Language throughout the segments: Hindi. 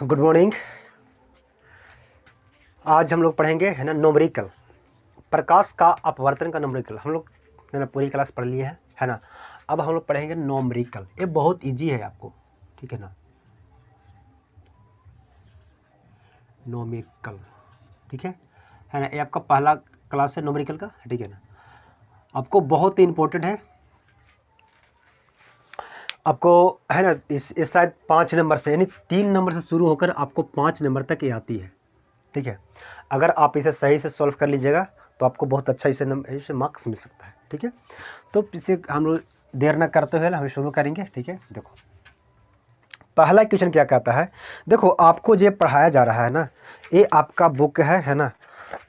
Good morning. आज हम लोग पढ़ेंगे है ना न्यूमेरिकल, प्रकाश का अपवर्तन का न्यूमेरिकल। हम लोग है ना पूरी क्लास पढ़ लिए हैं है ना। अब हम लोग पढ़ेंगे न्यूमेरिकल। ये बहुत इजी है आपको, ठीक है ना। न्यूमेरिकल ठीक है ना। ये आपका पहला क्लास है न्यूमेरिकल का, ठीक है ना। आपको बहुत ही इम्पोर्टेंट है। आपको है ना इस शायद 5 नंबर से यानी 3 नंबर से शुरू होकर आपको 5 नंबर तक ये आती है, ठीक है। अगर आप इसे सही से सॉल्व कर लीजिएगा तो आपको बहुत अच्छा इसे मार्क्स मिल सकता है, ठीक है। तो इसे हम लोग देर न करते हुए हम शुरू करेंगे, ठीक है। देखो पहला क्वेश्चन क्या कहता है। देखो आपको जो पढ़ाया जा रहा है ना, ये आपका बुक है ना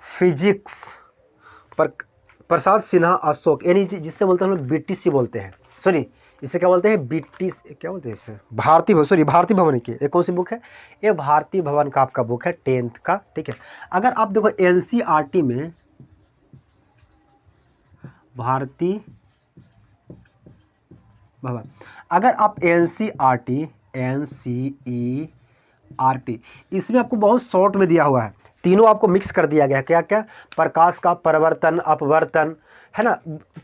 फिजिक्स पर प्रसाद सिन्हा अशोक, यानी जिससे बोलते हैं हम लोग बीटीसी बोलते हैं। सॉरी, इसे क्या बोलते हैं, बीटीसी क्या बोलते हैं इसे, भारती भवन की। ये कौन सी बुक है, ये भारती भवन का आपका बुक है 10th का, ठीक है। अगर आप देखो एनसीईआरटी में भारती भवन, अगर आप एनसीईआरटी इसमें आपको बहुत शॉर्ट में दिया हुआ है। तीनों आपको मिक्स कर दिया गया है। क्या क्या, प्रकाश का परिवर्तन, अपवर्तन, है ना।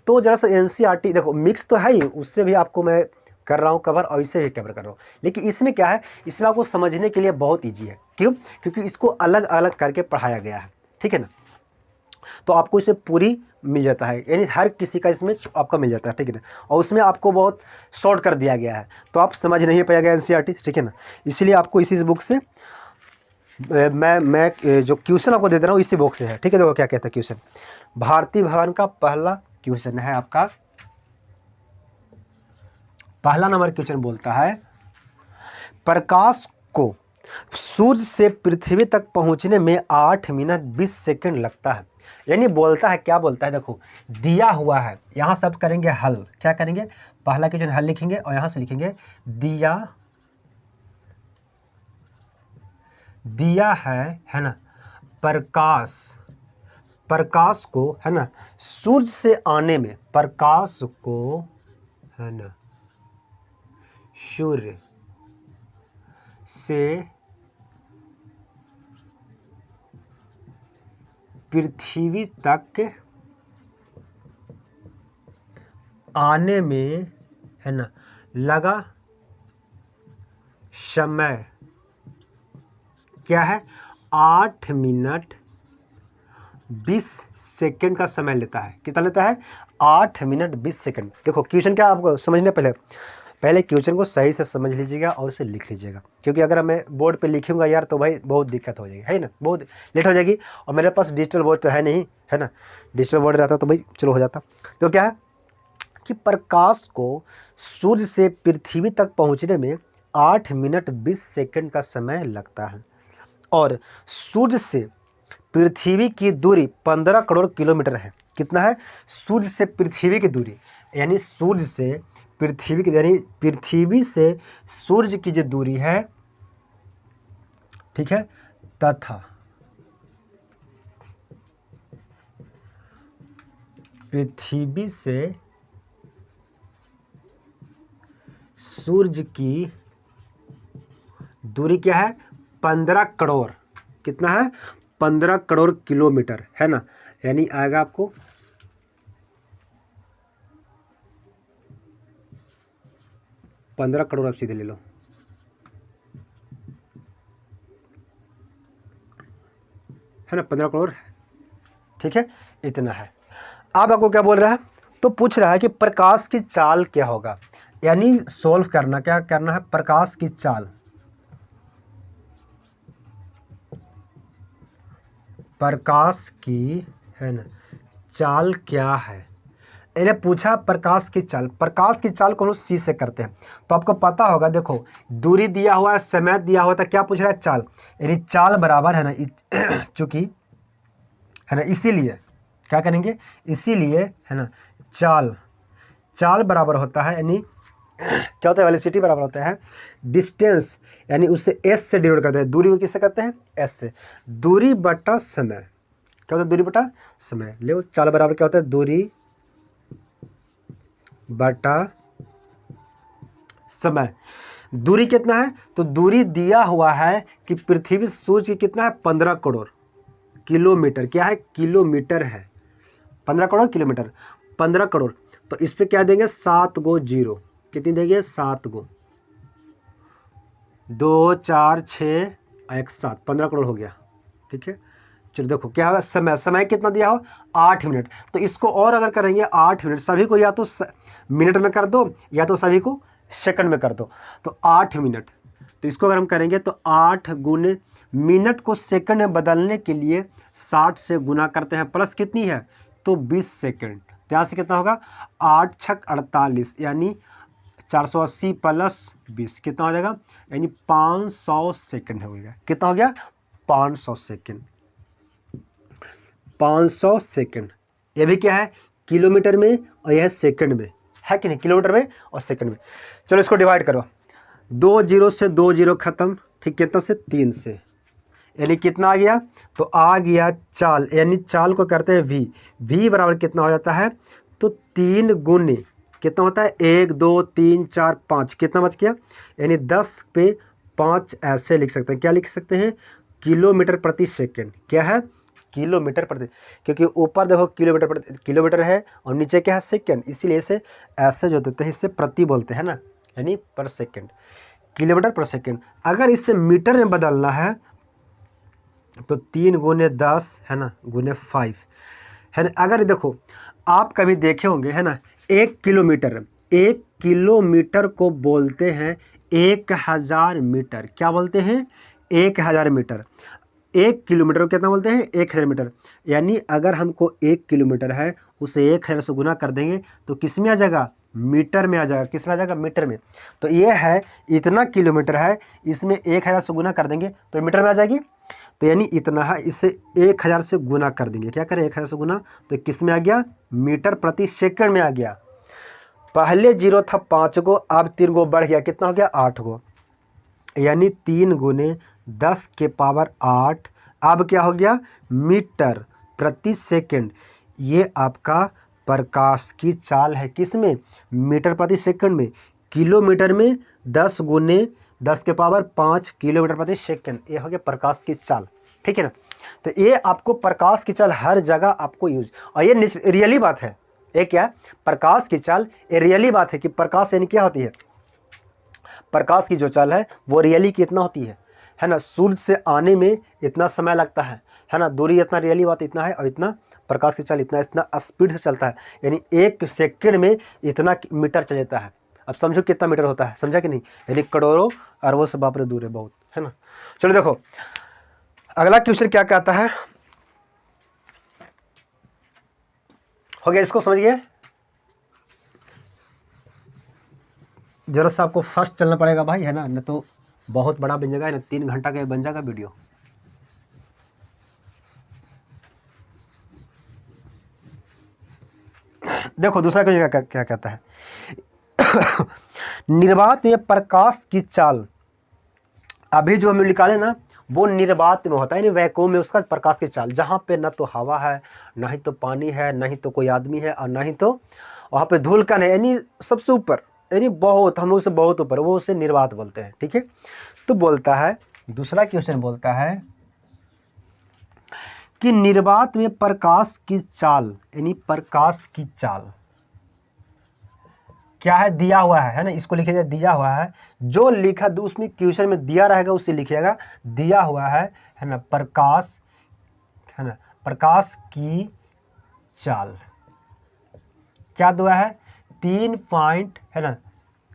तो जरा सा एनसीईआरटी देखो मिक्स तो है ही, उससे भी आपको मैं कर रहा हूँ कवर और इससे भी कवर कर रहा हूँ। लेकिन इसमें क्या है, इसमें आपको समझने के लिए बहुत ईजी है। क्यों? क्योंकि इसको अलग अलग करके पढ़ाया गया है, ठीक है ना। तो आपको इसमें पूरी मिल जाता है, यानी हर किसी का इसमें आपका मिल जाता है, ठीक है ना। और उसमें आपको बहुत शॉर्ट कर दिया गया है, तो आप समझ नहीं पाएगा एनसीईआरटी, ठीक है ना। इसलिए आपको इसी बुक से मैं जो क्वेश्चन आपको दे दे रहा हूँ इसी बुक से है, ठीक है। देखो क्या कहता है क्वेश्चन। भारती भवन का पहला क्वेश्चन है आपका, पहला नंबर क्वेश्चन बोलता है प्रकाश को सूर्य से पृथ्वी तक पहुंचने में 8 मिनट 20 सेकंड लगता है। यानी बोलता है, क्या बोलता है, देखो दिया हुआ है, यहाँ सब करेंगे हल। क्या करेंगे, पहला क्वेश्चन हल लिखेंगे और यहाँ से लिखेंगे दिया है ना। प्रकाश को है ना सूर्य से आने में, प्रकाश को है ना सूर्य से पृथ्वी तक आने में है ना लगा समय क्या है, 8 मिनट 20 सेकंड का समय लेता है। कितना लेता है, 8 मिनट 20 सेकंड। देखो क्वेश्चन क्या आपको समझने, पहले क्वेश्चन को सही से समझ लीजिएगा और उसे लिख लीजिएगा। क्योंकि अगर मैं बोर्ड पे लिखूंगा यार तो भाई बहुत दिक्कत हो जाएगी, है ना, बहुत लेट हो जाएगी। और मेरे पास डिजिटल बोर्ड तो है नहीं, है ना। डिजिटल बोर्ड रहता तो भाई चलो हो जाता। तो क्या है कि प्रकाश को सूर्य से पृथ्वी तक पहुँचने में 8 मिनट 20 सेकंड का समय लगता है। और सूर्य से पृथ्वी की दूरी 15 करोड़ किलोमीटर है। कितना है, सूर्य से पृथ्वी की दूरी, यानी सूर्य से पृथ्वी की, यानी पृथ्वी से सूर्य की जो दूरी है, ठीक है, तथा पृथ्वी से सूर्य की दूरी क्या है, 15 करोड़। कितना है, 15 करोड़ किलोमीटर, है ना। यानी आएगा आपको 15 करोड़, आप सीधे ले लो, है ना, 15 करोड़, ठीक है, इतना है। अब आपको क्या बोल रहा है, तो पूछ रहा है कि प्रकाश की चाल क्या होगा। यानी सॉल्व करना, क्या करना है, प्रकाश की चाल, प्रकाश की है ना चाल क्या है। इन्हें पूछा प्रकाश की चाल, प्रकाश की चाल को हम सी से करते हैं। तो आपको पता होगा, देखो दूरी दिया हुआ है, समय दिया हुआ था, क्या पूछ रहा है, चाल। यानी चाल बराबर है ना चूंकि है ना, इसीलिए क्या करेंगे, इसीलिए है ना चाल बराबर होता है, यानी क्या होता है, वेलोसिटी बराबर होता है डिस्टेंस, यानी उससे एस से डिवाइड करते हैं। दूरी को किससे करते हैं, एस से। दूरी बटा समय, क्या होता है, दूरी बटा समय। ले चाल बराबर क्या होता है, दूरी बटा समय। दूरी कितना है, तो दूरी दिया हुआ है कि पृथ्वी से सूर्य की कितना है, 15 करोड़ किलोमीटर। क्या है, किलोमीटर है, 15 करोड़ किलोमीटर, 15 करोड़। तो इस पे क्या देंगे, 7 गो जीरो। कितनी देंगे, 7 गो, 2 4 6 1 7, 15 करोड़ हो गया। ठीक है, चलो देखो क्या होगा, समय कितना दिया हो, 8 मिनट। तो इसको और अगर करेंगे 8 मिनट, सभी को या तो मिनट में कर दो या तो सभी को सेकंड में कर दो, तो 8 मिनट। तो इसको अगर हम करेंगे तो 8 गुने मिनट को सेकंड में बदलने के लिए 60 से गुना करते हैं, प्लस कितनी है, तो 20 सेकंड। तो यहाँ से कितना होगा, 8 छक 48, यानी 480 प्लस 20 कितना हो जाएगा, यानी 500 सेकंड हो गया। कितना हो गया, 500 सेकंड, 500 सेकंड। ये भी क्या है, किलोमीटर में, और यह है सेकंड में, है कि नहीं, किलोमीटर में और सेकंड में। चलो इसको डिवाइड करो, 2 जीरो से 2 जीरो खत्म, ठीक, कितना से, 3 से, यानी कितना आ गया, तो आ गया चाल, यानी चाल को करते हैं वी। वी बराबर कितना हो जाता है, तो 3 गुने कितना होता है, 1 2 3 4 5, कितना बच गया, यानी 10 पे 5 ऐसे लिख सकते हैं। क्या लिख सकते हैं, किलोमीटर प्रति सेकंड। क्या है, किलोमीटर प्रति, क्योंकि ऊपर देखो किलोमीटर प्रति किलोमीटर है और नीचे क्या है, सेकंड, इसीलिए इसे ऐसे जो देते हैं, इससे प्रति बोलते हैं ना, यानी पर सेकंड, किलोमीटर पर सेकंड। अगर इसे मीटर में बदलना है तो 3 गुने 10 है ना, गुने 5 है ना। अगर देखो आप कभी देखे होंगे है ना, 1 किलोमीटर को बोलते हैं 1000 मीटर। क्या बोलते हैं, 1000 मीटर। 1 किलोमीटर को कितना बोलते हैं, 1000 मीटर। यानी अगर हमको 1 किलोमीटर है, उसे 1000 से गुना कर देंगे तो किस में आ जाएगा, मीटर में आ जाएगा। किस में आ जाएगा, मीटर में। तो ये है, इतना किलोमीटर है, इसमें 1000 से गुना कर देंगे तो मीटर में आ जाएगी। तो यानी इतना है, इसे 1000 से गुना कर देंगे। क्या करें, 1000 से गुना, तो किस में आ गया, मीटर प्रति सेकंड में आ गया। पहले जीरो था 5 गो, अब 3 गो बढ़ गया, कितना हो गया, 8 गो, यानी 3 गुने 10 के पावर 8, अब क्या हो गया, मीटर प्रति सेकंड। ये आपका प्रकाश की चाल है, किस में, मीटर प्रति सेकंड में। किलोमीटर में 10 गुने 10 के पावर 5 किलोमीटर प्रति सेकंड, ये हो गया प्रकाश की चाल। ठीक है ना। तो ये आपको प्रकाश की चाल हर जगह आपको यूज, और ये रियली बात है। ये क्या है, प्रकाश की चाल, ये रियली बात है कि प्रकाश यानी क्या होती है, प्रकाश की जो चाल है वो रियली कितना होती है ना, सूर्य से आने में इतना समय लगता है ना, दूरी इतना, रियली बात इतना है, और इतना प्रकाश की चाल इतना स्पीड से चलता है, यानी 1 सेकंड में इतना मीटर चल जाता है। अब समझो कितना मीटर होता है, समझा कि नहीं, यानी करोड़ों अरबों से बाप रे दूर है बहुत, है ना। चलो देखो अगला क्वेश्चन क्या कहता है, हो गया, इसको समझ गए। जरा सा आपको फास्ट चलना पड़ेगा भाई, है ना, न तो बहुत बड़ा बन जाएगा, है ना, 3 घंटा का बन जाएगा वीडियो। देखो दूसरा क्वेश्चन क्या कहता है, निर्वात में प्रकाश की चाल, अभी जो हम निकाले ना वो निर्वात में होता है, यानी वैक्यूम में उसका प्रकाश की चाल, जहाँ पे न तो हवा है, ना ही तो पानी है, ना ही तो कोई आदमी है, और ना ही तो वहाँ पे धूलकण है, यानी सबसे ऊपर, यानी बहुत, हम लोग से बहुत ऊपर, वो उसे निर्वात बोलते हैं। ठीक है, तो बोलता है, दूसरा क्वेश्चन बोलता है कि निर्वात में प्रकाश की चाल, यानी प्रकाश की चाल क्या है, दिया हुआ है ना, इसको लिखिएगा, दिया हुआ है, जो लिखा उसमें क्वेश्चन में दिया रहेगा उसे लिखिएगा, दिया हुआ है ना, प्रकाश, है ना, प्रकाश की चाल क्या दिया है, 3 पॉइंट, है ना,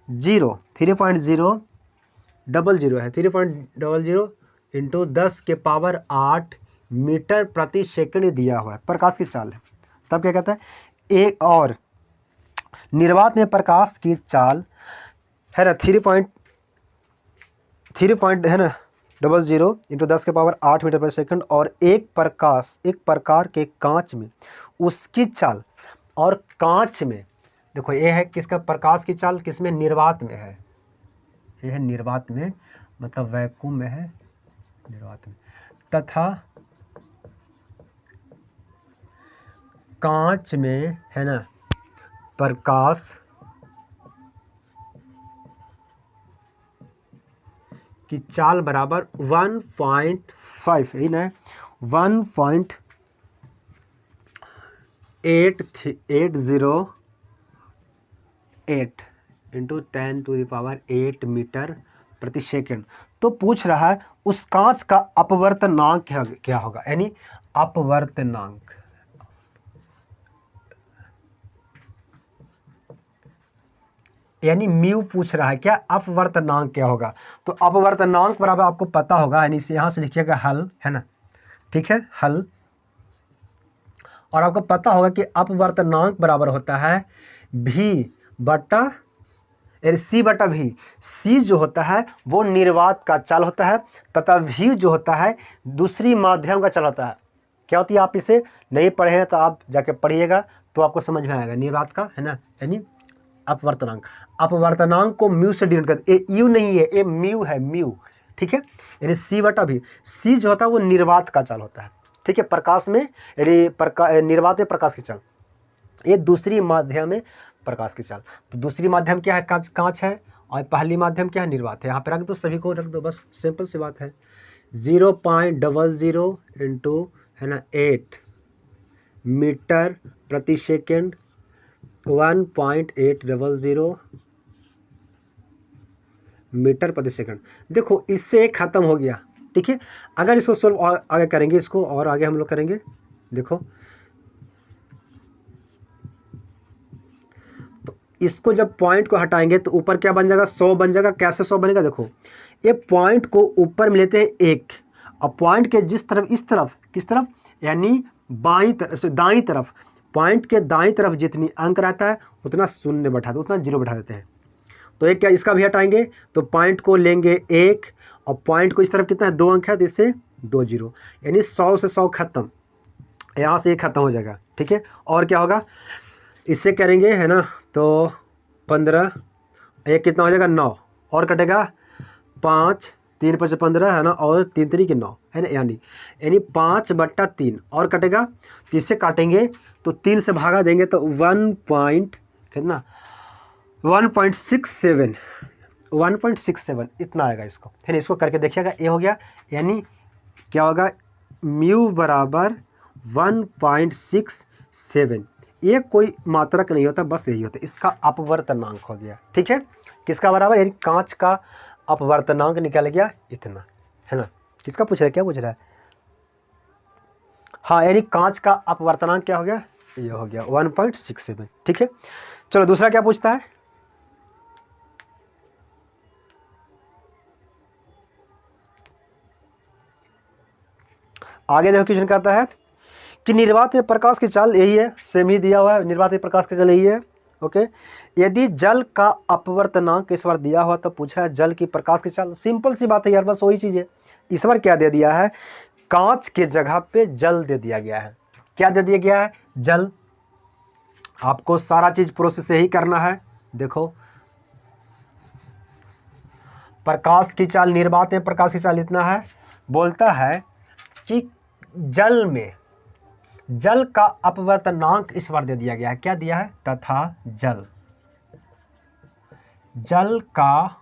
3.000 है, 3.00 इंटू 10 के पावर 8 मीटर प्रति सेकंड दिया हुआ है, प्रकाश की चाल है। तब क्या कहता है, एक और निर्वात में प्रकाश की चाल है ना, 3 है ना 00 इंटू 10 के पावर 8 मीटर प्रति सेकंड, और एक प्रकार के कांच में उसकी चाल, और कांच में देखो ये है किसका, प्रकाश की चाल, किसमें, निर्वात में है, ये है निर्वात में, मतलब वैक्यूम में है, निर्वात में, तथा कांच में है ना प्रकाश कि चाल बराबर 1.5, यही ना, 1.808 इंटू 10⁸ मीटर प्रति सेकेंड। तो पूछ रहा है उस कांच का अपवर्तनांक क्या होगा, यानी अपवर्तनांक, यानी म्यू पूछ रहा है क्या, अपवर्तनांक क्या होगा। तो अपवर्तनांक बराबर आपको पता होगा, यानी यहाँ से लिखिएगा हल, है ना, ठीक है, हल। और आपको पता होगा कि अपवर्तनांक बराबर होता है भी बटा सी बटा भी। सी जो होता है वो निर्वात का चाल होता है, तथा भी जो होता है दूसरी माध्यम का चाल होता है। क्या होती है, आप इसे नहीं पढ़े हैं तो आप जाके पढ़िएगा तो आपको समझ में आएगा, निर्वात का, है ना, यानी अपवर्तनांक। अपवर्तनांक को म्यू से डिनोट करते, ये यू नहीं है, ये म्यू है, म्यू, ठीक है। यानी सी बटा भी, सी जो होता है वो निर्वात का चाल होता है, ठीक है, प्रकाश में, यानी निर्वात में प्रकाश की चाल, ये दूसरी माध्यम में प्रकाश की चाल। तो दूसरी माध्यम क्या है, कांच है, और पहली माध्यम क्या है, निर्वात है। यहाँ पे रख दो, सभी को रख दो, बस सिंपल सी बात है। 0.00 इंटू, है ना, 8 मीटर प्रति सेकेंड, 1.800 मीटर प्रति सेकंड। देखो इससे एक खत्म हो गया, ठीक है। अगर इसको सोल्व आगे करेंगे, इसको और आगे हम लोग करेंगे, देखो तो इसको जब पॉइंट को हटाएंगे तो ऊपर क्या बन जाएगा, 100 बन जाएगा। कैसे 100 बनेगा, देखो ये पॉइंट को ऊपर में लेते हैं 1, और पॉइंट के जिस तरफ, इस तरफ, किस तरफ, यानी बाईं तरफ, दाईं तरफ, पॉइंट के दाईं तरफ जितनी अंक रहता है उतना शून्य बैठा दो, उतना जीरो बैठा देते हैं। तो एक क्या, इसका भी हटाएंगे तो पॉइंट को लेंगे 1, और पॉइंट को इस तरफ कितना है, 2 अंक है, तो इससे 2 जीरो, यानी 100 से 100 खत्म, यहाँ से 1 खत्म हो जाएगा, ठीक है। और क्या होगा, इससे करेंगे, है ना, तो 15, एक कितना हो जाएगा, 9, और कटेगा 5, 3 5 15, है ना, और 3 3 के 9, है ना, यानी 5/3 और कटेगा, तो इससे काटेंगे तो 3 से भागा देंगे तो 1.कितना, 1.67 इतना आएगा इसको, है ना। इसको करके देखिएगा, ये हो गया, यानी क्या होगा, म्यू बराबर 1.67। ये कोई मात्रक नहीं होता, बस यही होता है, इसका अपवर्तनांक हो गया, ठीक है। किसका बराबर, यानी कांच का अपवर्तनांक निकल गया इतना, है ना। किसका पूछ रहा है, क्या पूछ रहा है, हाँ, यानी कांच का अपवर्तनांक क्या हो गया, ये हो गया 1.67, ठीक है। चलो दूसरा क्या पूछता है, आगे देखो क्वेश्चन कहता है कि निर्वात में प्रकाश की चाल, यही है, सेम ही दिया हुआ है, निर्वात में प्रकाश की चाल यही है, ओके। यदि जल का अपवर्तनांक इस बार दिया हुआ तो पूछा है जल की प्रकाश की चाल। सिंपल सी बात है यार, बस वही चीज़ है। इस बार क्या दे दिया है, कांच के जगह पे जल दे दिया गया है। क्या दे दिया गया है, जल। आपको सारा चीज प्रोसेस यही करना है। देखो प्रकाश की चाल, निर्वात में प्रकाश की चाल इतना है, बोलता है कि जल में, जल का अपवर्तनांक इस बार दे दिया गया है। क्या दिया है, तथा जल, जल का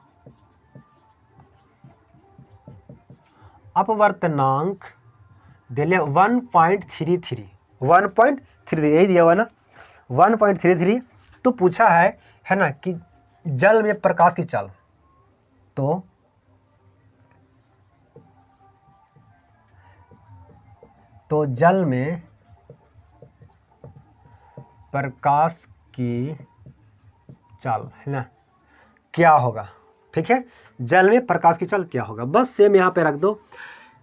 अपवर्तनांक दे लिया 1.33, 1.33 यही दिया हुआ ना, 1.33। तो पूछा है ना, कि जल में प्रकाश की चाल, तो जल में प्रकाश की चाल, है ना, क्या होगा, ठीक है। जल में प्रकाश की चाल क्या होगा, बस सेम यहाँ पे रख दो।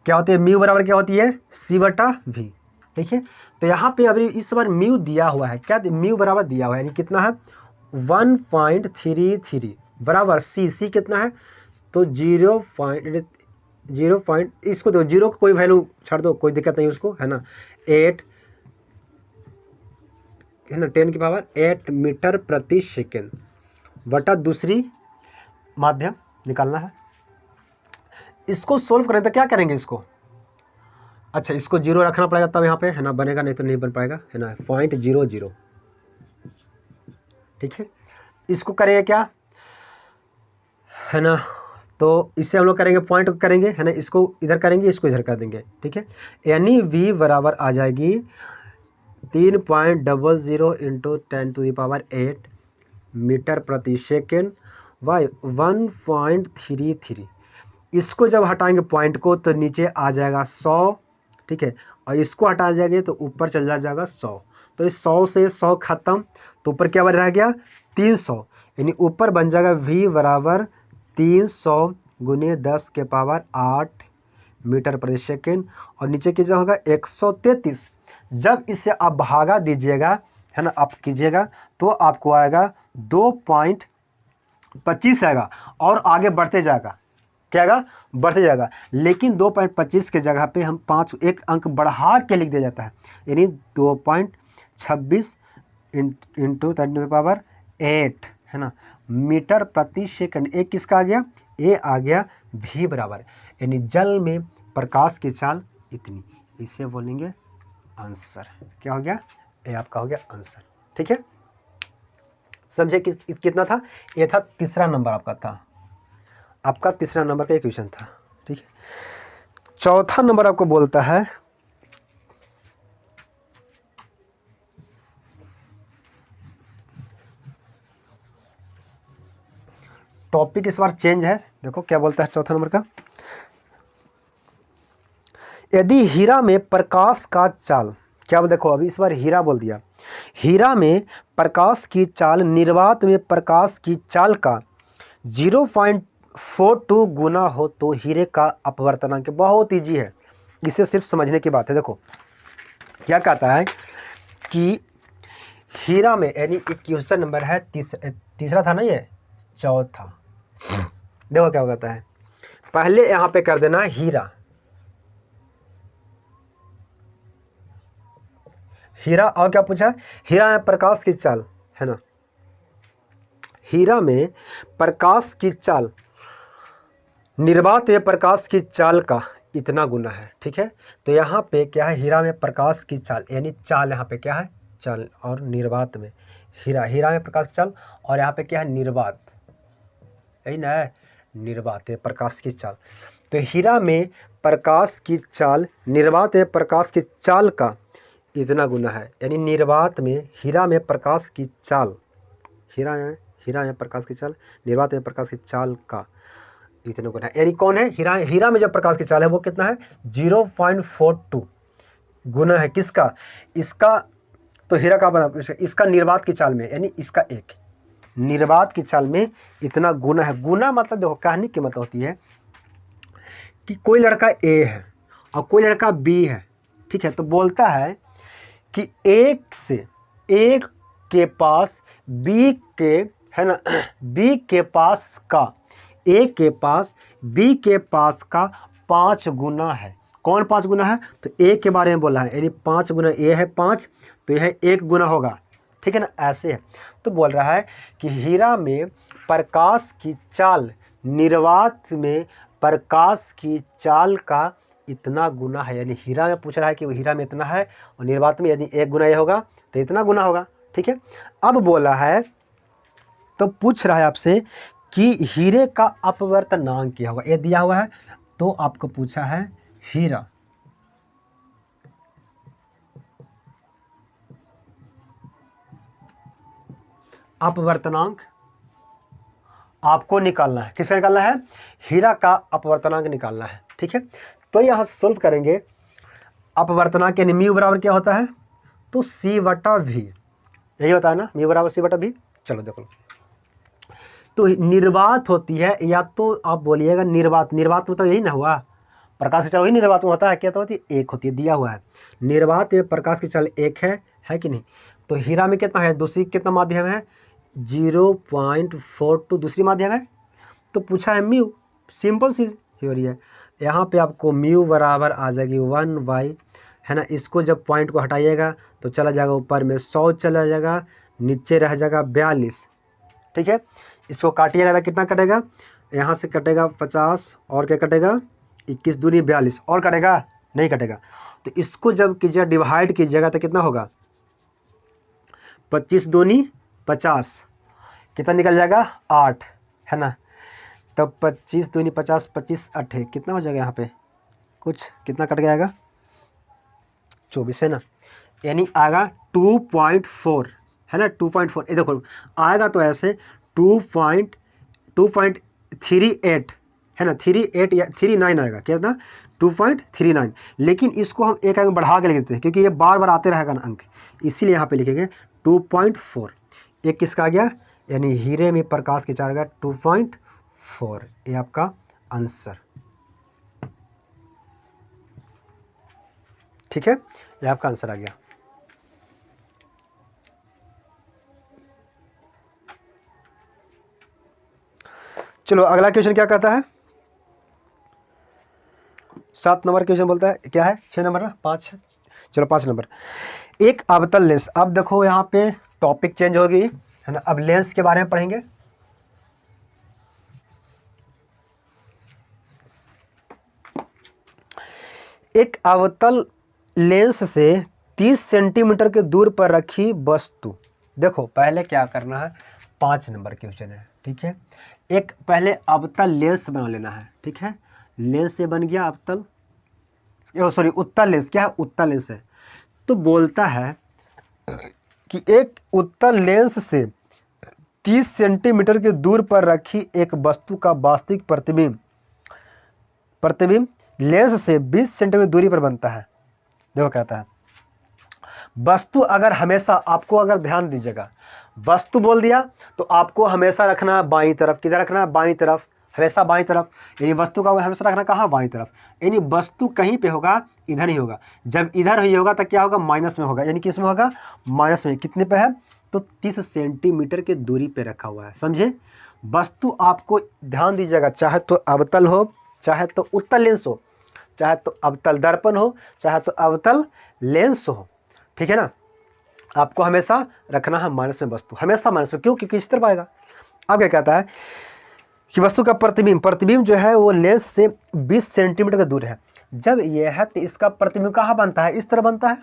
क्या होती है, म्यू बराबर क्या होती है, c/v, ठीक है। तो यहाँ पे अभी इस बार म्यू दिया हुआ है, क्या म्यू बराबर दिया हुआ है, यानी कितना है 1.33 बराबर c कितना है, तो 0. इसको दो, 0 को कोई वैल्यू छाड़ दो, कोई दिक्कत नहीं उसको, है ना, 8, है ना, 10 की पावर 8 मीटर प्रति सेकेंड बटा दूसरी माध्यम निकालना है। इसको सोल्व करें तो क्या करेंगे इसको, अच्छा इसको 0 रखना पड़ेगा तब यहाँ पे, है ना, बनेगा, नहीं तो नहीं बन पाएगा, है ना, 0.00, ठीक है। इसको करेंगे क्या, है ना, तो इससे हम लोग करेंगे पॉइंट करेंगे, है ना, इसको इधर करेंगे, इसको इधर कर देंगे, ठीक है। यानी v बराबर आ जाएगी 3.00 इंटू 10⁸ मीटर प्रति सेकेंड बाई 1.33। इसको जब हटाएंगे पॉइंट को तो नीचे आ जाएगा 100, ठीक है, और इसको हटा जाएंगे तो ऊपर चल जाएगा 100। तो इस 100 से 100 खत्म, तो ऊपर क्या रह गया 300, यानी ऊपर बन जाएगा v बराबर 300 गुने 10⁸ मीटर प्रति सेकेंड, और नीचे कितना होगा 133। जब इसे आप भागा दीजिएगा, है ना, आप कीजिएगा तो आपको आएगा 2.25 आएगा, और आगे बढ़ते जाएगा, क्या आएगा, बढ़ते जाएगा। लेकिन 2.25 के जगह पे हम 5 एक अंक बढ़ा के लिख दिया जाता है, यानी 2.26 इंटू 10⁸, है ना, मीटर प्रति सेकंड। एक किसका आ गया, ए आ गया v बराबर, यानी जल में प्रकाश की चाल इतनी। इसे बोलेंगे आंसर। क्या हो गया, ए आपका हो गया आंसर, ठीक है। समझे कितना था, ये था तीसरा नंबर आपका था, आपका तीसरा नंबर का क्वेश्चन था, ठीक है। चौथा नंबर आपको बोलता है टॉपिक इस बार चेंज है। देखो क्या बोलता है चौथा नंबर का, यदि हीरा में प्रकाश का चाल, क्या देखो अभी इस बार हीरा बोल दिया, हीरा में प्रकाश की चाल निर्वात में प्रकाश की चाल का 0.42 गुना हो तो हीरे का अपवर्तनांक। बहुत ईजी है, इसे सिर्फ समझने की बात है। देखो क्या कहता है कि हीरा में, यानी एक क्वेश्चन नंबर है तीसरा था ना, ये चौथा। देखो क्या कहता है, पहले यहां पे कर देना हीरा, हीरा, और क्या पूछा, हीरा में प्रकाश की चाल, है ना, हीरा में प्रकाश की चाल निर्वात में प्रकाश की चाल का इतना गुना है, ठीक है। तो यहाँ पे क्या है, हीरा में प्रकाश की चाल, यानी चाल यहाँ पे क्या है, चाल, और निर्वात में हीरा में प्रकाश चाल, और यहाँ पे क्या है, निर्वात, यही ना है, निर्वात है प्रकाश की चाल। तो हीरा में प्रकाश की चाल निर्वात में प्रकाश की चाल का इतना गुना है, यानी निर्वात में हीरा में प्रकाश की चाल, हीरा में प्रकाश की चाल निर्वात में प्रकाश की चाल का इतना गुना है। यानी कौन है, हीरा में जब प्रकाश की चाल है वो कितना है, 0.42 गुना है किसका, इसका, तो हीरा का बना इसका निर्वात की चाल में, यानी इसका एक निर्वात की चाल में इतना गुना है। गुना मतलब देखो कहने की मतलब होती है कि कोई लड़का ए है और कोई लड़का बी है, ठीक है, तो बोलता है कि एक के पास बी के, है ना, बी के पास का, ए के पास बी के पास का 5 गुना है। कौन 5 गुना है, तो ए के बारे में बोला है, यानी 5 गुना ए है 5, तो यह 1 गुना होगा, ठीक है ना, ऐसे है। तो बोल रहा है कि हीरा में प्रकाश की चाल निर्वात में प्रकाश की चाल का इतना गुना है, यानी हीरा में पूछ रहा है कि वो हीरा में इतना है, और निर्वात में यदि 1 गुना ये होगा तो इतना गुना होगा, ठीक है। अब बोला है, तो पूछ रहा है आपसे कि हीरे का अपवर्तनांक क्या होगा, ये दिया हुआ है, तो आपको पूछा है हीरा अपवर्तनांक आपको निकालना है। किसका निकालना है, हीरा का अपवर्तनांक निकालना है, ठीक है। तो यहाँ सोल्व करेंगे, अपवर्तनांक यानी म्यू बराबर क्या होता है, तो c/v, यही होता है ना, म्यू बराबर c/v। चलो देखो, तो निर्वात होती है, या तो आप बोलिएगा निर्वात मतलब तो यही ना हुआ, प्रकाश की चाल वही निर्वात में होता है, क्या तो होती है, 1 होती है, दिया हुआ है निर्वात में प्रकाश की चाल 1 है कि नहीं। तो हीरा में कितना है, दूसरी कितना माध्यम है, 0.42 दूसरी माध्यम है, तो पूछा है म्यू, सिंपल सी हो रही है। यहाँ पे आपको म्यू बराबर आ जाएगी 1/, है ना, इसको जब पॉइंट को हटाइएगा तो चला जाएगा ऊपर में 100 चला जाएगा, नीचे रह जाएगा 42, ठीक है। इसको काटिएगा तो कितना कटेगा, यहाँ से कटेगा 50, और क्या कटेगा 21 दूनी 42, और कटेगा नहीं कटेगा। तो इसको जब कीजिएगा डिवाइड कीजिएगा तो कितना होगा, 25 दूनी 50, कितना निकल जाएगा 8, है ना। तब 25 दूनी 50, 25 अट्ठे कितना हो जाएगा यहाँ पे, कुछ कितना कट जाएगा, 24 है ना, यानी आएगा 2.4 है ना, 2.4। ये देखो आएगा तो ऐसे 2.38 है ना, 38 या 39 आएगा, क्या था 2.39। लेकिन इसको हम एक अंक बढ़ा के लिख देते हैं क्योंकि ये बार बार आते रहेगा ना अंक, इसीलिए यहाँ पे लिखेंगे 2.4। एक किसका आ गया, यानी हीरे में प्रकाश की चार का 2.4, ये आपका आंसर। ठीक है, ये आपका आंसर आ गया। चलो अगला क्वेश्चन क्या कहता है, 7 नंबर क्वेश्चन बोलता है, क्या है 6 नंबर ना, 5 है, चलो 5 नंबर। एक अवतल लेंस, अब देखो यहाँ पे टॉपिक चेंज होगी है ना, अब लेंस के बारे में पढ़ेंगे। एक अवतल लेंस से 30 सेंटीमीटर के दूर पर रखी वस्तु, देखो पहले क्या करना है, 5 नंबर क्वेश्चन है, ठीक है। एक पहले अवतल लेंस बना लेना है, ठीक है, लेंस से बन गया अवतल, सॉरी उत्तल लेंस, क्या है उत्तल लेंस है। तो बोलता है कि एक उत्तल लेंस से 30 सेंटीमीटर के दूर पर रखी एक वस्तु का वास्तविक प्रतिबिंब लेंस से 20 सेंटीमीटर दूरी पर बनता है। देखो कहता है वस्तु अगर हमेशा, आपको अगर ध्यान दीजिएगा, वस्तु बोल दिया तो आपको हमेशा रखना है बाईं तरफ, किधर रखना है बाईं तरफ, हमेशा बाईं तरफ, यानी वस्तु का हमेशा रखना कहाँ बाईं तरफ, यानी वस्तु कहीं पे होगा इधर ही होगा, जब इधर ही होगा तो क्या होगा माइनस में होगा, यानी किस में होगा माइनस में, कितने पे है तो 30 सेंटीमीटर की दूरी पे रखा हुआ है, समझे। वस्तु आपको ध्यान दीजिएगा, चाहे तो अवतल हो, चाहे तो उत्तल लेंस हो, चाहे तो अवतल दर्पण हो, चाहे तो अवतल लेंस हो, ठीक है ना, आपको हमेशा रखना है माइनस में वस्तु, हमेशा माइनस में, क्यों, क्योंकि इस तरफ आएगा। अब क्या कहता है कि वस्तु का प्रतिबिंब जो है वो लेंस से 20 सेंटीमीटर का दूर है। जब ये है तो इसका प्रतिबिंब कहाँ बनता है, इस तरफ बनता है,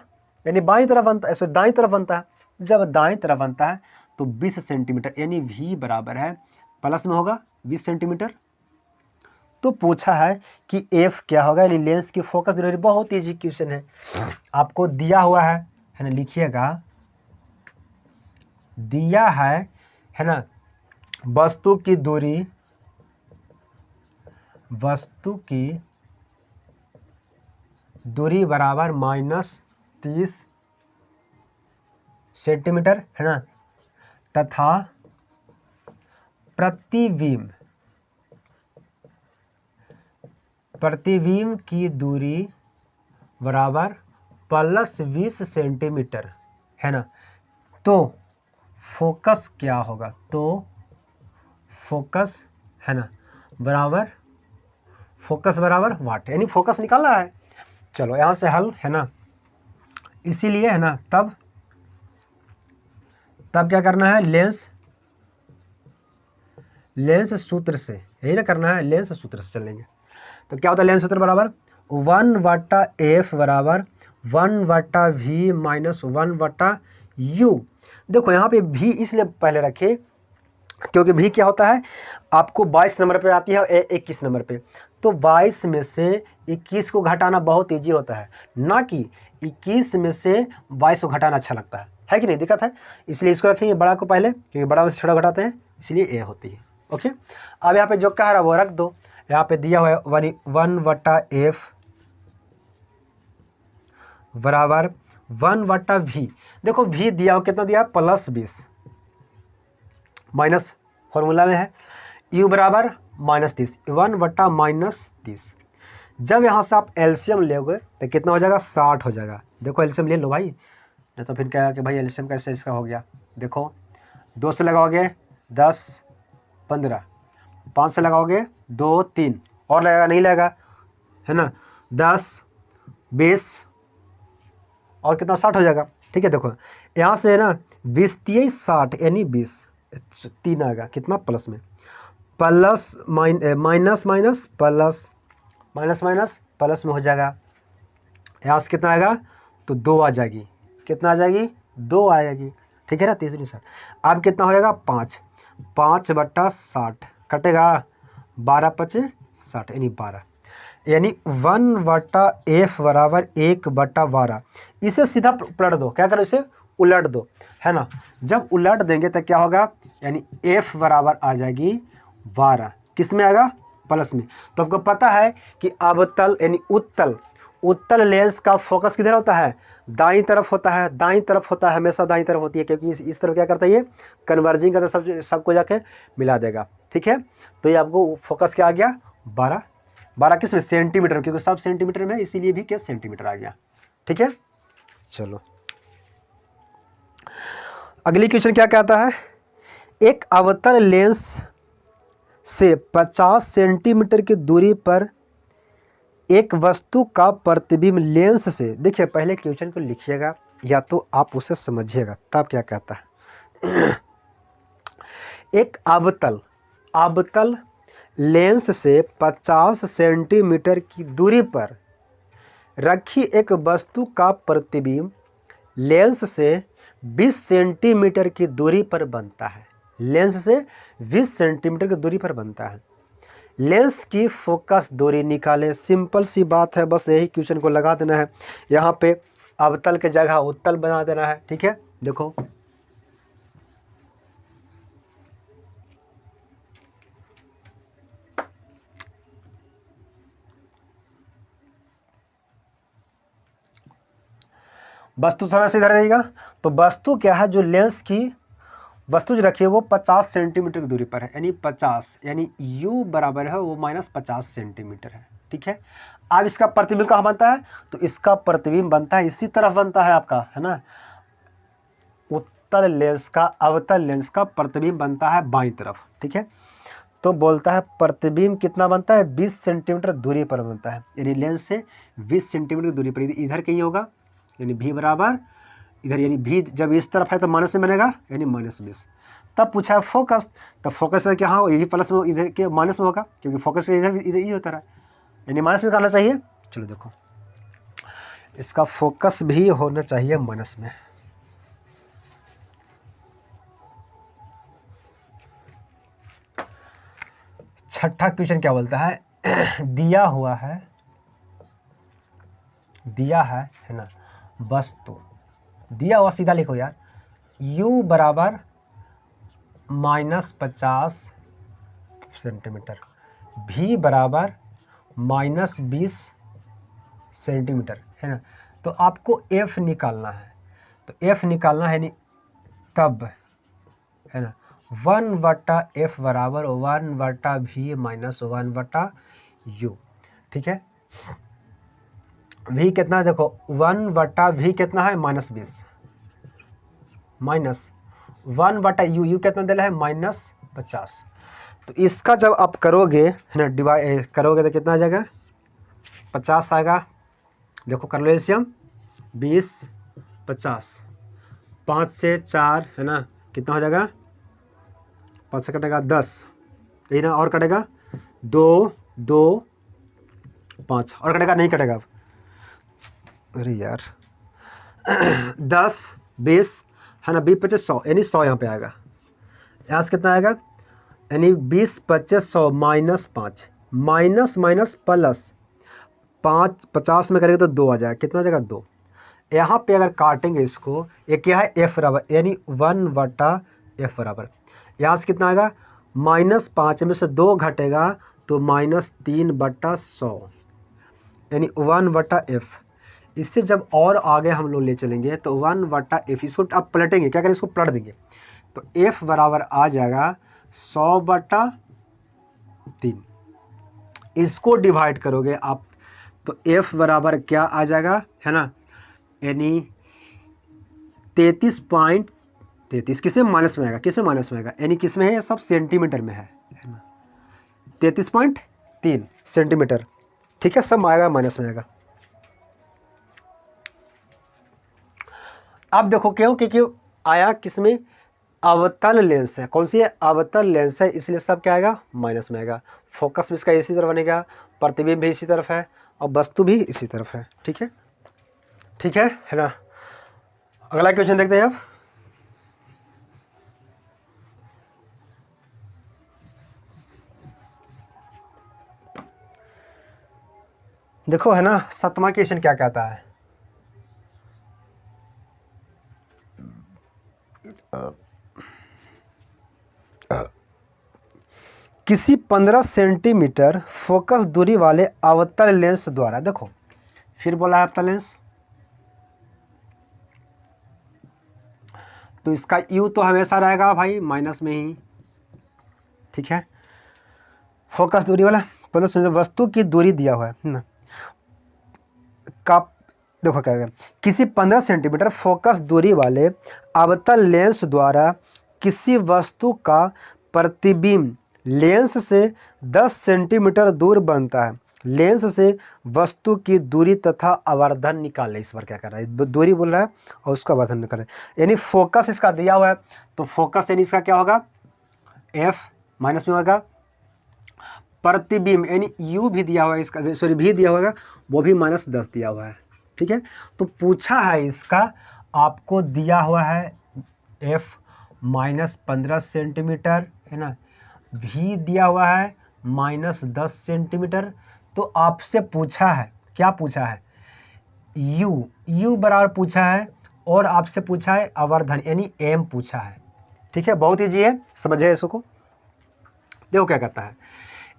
यानी बाईं तरफ बनता है, सॉरी दाईं तरफ बनता है। जब दाईं तरफ बनता है तो 20 सेंटीमीटर, यानी v बराबर है प्लस में होगा 20 सेंटीमीटर। तो पूछा है कि f क्या होगा, यानी लेंस की फोकस दूरी, बहुत ईजी क्वेश्चन है, आपको दिया हुआ है ना, लिखिएगा दिया है ना, वस्तु की दूरी बराबर -30 सेंटीमीटर है ना, तथा प्रतिबिंब की दूरी बराबर +20 सेंटीमीटर है ना। तो फोकस क्या होगा, तो फोकस है ना बराबर, फोकस बराबर वाट, यानी फोकस निकालना है। चलो यहाँ से हल है ना, इसीलिए है ना, तब क्या करना है, लेंस सूत्र से, यही ना करना है, लेंस सूत्र से चलेंगे। तो क्या होता है लेंस सूत्र बराबर 1/f बराबर 1/v माइनस 1/u। देखो यहाँ पे v इसलिए पहले रखे क्योंकि v क्या होता है, आपको 22 नंबर पे आती है और 21 नंबर पे, तो 22 में से 21 को घटाना बहुत ईजी होता है, ना कि 21 में से 22 को घटाना अच्छा लगता है कि नहीं, दिक्कत है, इसलिए इसको रखेंगे बड़ा को पहले, क्योंकि बड़ा में से छोटा घटाते हैं, इसलिए ए होती है। ओके, अब यहाँ पे जो कह रहा है वो रख दो, यहाँ पे दिया हुआ है 1/f बराबर 1/v। देखो v दिया हो कितना दिया, +20 माइनस फॉर्मूला में है, u बराबर -30, 1/-30। जब यहाँ से आप एलसीएम लोगे तो कितना हो जाएगा, 60 हो जाएगा। देखो एलसीएम ले लो भाई, नहीं तो फिर क्या कि भाई एलसीएम कैसे इसका हो गया। देखो 2 से लगाओगे 10 15, 5 से लगाओगे 2 3, और लगेगा नहीं लगेगा है ना, 10 20 और कितना 60 हो जाएगा। ठीक है, देखो यहाँ से है ना 20 23 60, यानी 20 3 आएगा कितना प्लस में, plus minus minus plus, minus minus plus में हो जाएगा। यहाँ से कितना आएगा तो 2 आ जाएगी, कितना आ जाएगी 2 आ जाएगी। ठीक है ना, 30 60, अब कितना हो जाएगा 5 5/60 कटेगा 12 पचे 60 यानी 12, यानी 1/f बराबर 1/12। इसे सीधा पलट दो, क्या करो इसे उलट दो, है ना। जब उलट देंगे तो क्या होगा, यानी f बराबर आ जाएगी 12, किस में आएगा, प्लस में। तो आपको पता है कि अवतल यानी उत्तल लेंस का फोकस किधर होता है, दाईं तरफ होता है, दाईं तरफ होता है, हमेशा दाईं तरफ होती है, क्योंकि इस तरफ क्या करता है, ये कन्वर्जिंग करता है, सबको जाके मिला देगा, ठीक है। तो ये आपको फोकस क्या आ गया, 12 किस में, सेंटीमीटर, क्योंकि सब सेंटीमीटर में, इसीलिए भी क्या सेंटीमीटर आ गया, ठीक है। चलो अगली क्वेश्चन क्या कहता है, एक अवतल लेंस से 50 सेंटीमीटर की दूरी पर एक वस्तु का प्रतिबिंब लेंस से, देखिए पहले क्वेश्चन को लिखिएगा या तो आप उसे समझिएगा, तब क्या कहता है। एक अवतल लेंस से 50 सेंटीमीटर की दूरी पर रखी एक वस्तु का प्रतिबिंब लेंस से 20 सेंटीमीटर की दूरी पर बनता है, लेंस से 20 सेंटीमीटर की दूरी पर बनता है। लेंस की फोकस दूरी निकाले, सिंपल सी बात है, बस यही क्वेश्चन को लगा देना है, यहाँ पे अवतल के जगह उत्तल बना देना है, ठीक है। देखो वस्तु समय से इधर रहेगा, तो वस्तु क्या है, जो लेंस की वस्तु जो रखी है वो 50 सेंटीमीटर की दूरी पर है, यानी 50, यानी u बराबर है वो -50 सेंटीमीटर है, ठीक है। अब इसका प्रतिबिंब कहाँ बनता है, तो इसका प्रतिबिंब बनता है इसी तरफ बनता है आपका, है ना, अवतल लेंस का प्रतिबिंब बनता है बाईं तरफ, ठीक है। तो बोलता है प्रतिबिंब कितना बनता है, 20 सेंटीमीटर दूरी पर बनता है, यानी लेंस से 20 सेंटीमीटर की दूरी पर, इधर कहीं होगा, यानी v बराबर इधर, यानी v जब इस तरफ है तो माइनस में बनेगा, यानी -20। तब पूछा है फोकस, तब फोकस है कि हाँ ये भी प्लस में, इधर के माइनस में होगा, क्योंकि फोकस इधर इधर ही होता रहा, यानी माइनस में करना चाहिए। चलो देखो इसका फोकस भी होना चाहिए माइनस में। छठा क्वेश्चन क्या बोलता है, दिया है ना, वस्तु दिया हुआ, सीधा लिखो यार, u बराबर -50 सेंटीमीटर, v बराबर -20 सेंटीमीटर, है ना। तो आपको f निकालना है, तो f निकालना है, यानी तब, है ना, 1/f बराबर 1/v माइनस 1/u, ठीक है। v कितना है, देखो 1/v कितना है, -20, माइनस 1/u कितना दिला है, -50। तो इसका जब आप करोगे, है ना, डिवाइड करोगे तो कितना आ जाएगा, 50 आएगा। देखो कर लो एलसीएम, 20 50, 5 से 4, है ना, कितना हो जाएगा, 5 से कटेगा 10, यही ना, और कटेगा 2 2 5, और कटेगा, नहीं कटेगा अब, अरे यार 10 20, है ना, 20 25 100, यानी 100 यहाँ पे आएगा, यहाँ से कितना आएगा, यानी 20 25 100 -5, माइनस माइनस प्लस 5, 50 में करेंगे तो 2 आ जाएगा, कितना आ जाएगा 2। यहाँ पे अगर काटेंगे इसको, ये क्या है, f बराबर, यानी 1/f बराबर, यहाँ से कितना आएगा, -5 में से 2 घटेगा तो -3/100, यानी 1/f। इससे जब और आगे हम लोग ले चलेंगे तो 1/f, इसको अब पलटेंगे, क्या करें, इसको पलट देंगे, तो f बराबर आ जाएगा 100/3। इसको डिवाइड करोगे आप तो f बराबर क्या आ जाएगा, है ना, यानी 33.33, किस में माइनस में आएगा, किस में माइनस में आएगा, यानी किस में है, ये सब सेंटीमीटर में है ना, 33.3 सेंटीमीटर, ठीक है, सब आएगा माइनस में आएगा। अब देखो क्यों, क्योंकि आया किस में, अवतल लेंस है, कौन सी है, अवतल लेंस है, इसलिए सब क्या आएगा, माइनस में आएगा। फोकस भी इसका इसी तरफ बनेगा, प्रतिबिंब भी इसी तरफ है, और वस्तु भी इसी तरफ है, ठीक है, ठीक है ना। अगला क्वेश्चन देखते हैं अब, देखो है ना, 7वां क्वेश्चन क्या कहता है, किसी 15 सेंटीमीटर फोकस दूरी वाले अवतल लेंस द्वारा, देखो फिर बोला है अवतल लेंस, तो इसका यू तो हमेशा रहेगा भाई माइनस में ही, ठीक है। फोकस दूरी वाला 15 सेंटीमीटर वस्तु की दूरी दिया हुआ है ना, का देखो क्या है, किसी 15 सेंटीमीटर फोकस दूरी वाले अवतल लेंस द्वारा किसी वस्तु का प्रतिबिंब लेंस से 10 सेंटीमीटर दूर बनता है। लेंस से वस्तु की दूरी तथा आवर्धन निकाले। इस बार क्या कर रहा है, दूरी बोल रहा है और उसका आवर्धन निकाले, यानी फोकस इसका दिया हुआ है, तो फोकस यानी इसका क्या होगा, एफ माइनस में होगा, प्रतिबिंब यानी यू भी दिया हुआ है इसका, सॉरी भी दिया होगा, वो भी -10 दिया हुआ है, ठीक है। तो पूछा है इसका, आपको दिया हुआ है एफ -15 सेंटीमीटर है ना, भी दिया हुआ है -10 सेंटीमीटर। तो आपसे पूछा है, क्या पूछा है, यू बराबर पूछा है, और आपसे पूछा है आवर्धन यानी एम पूछा है, ठीक है। बहुत ईजी है, समझे इसको। देखो क्या कहता है,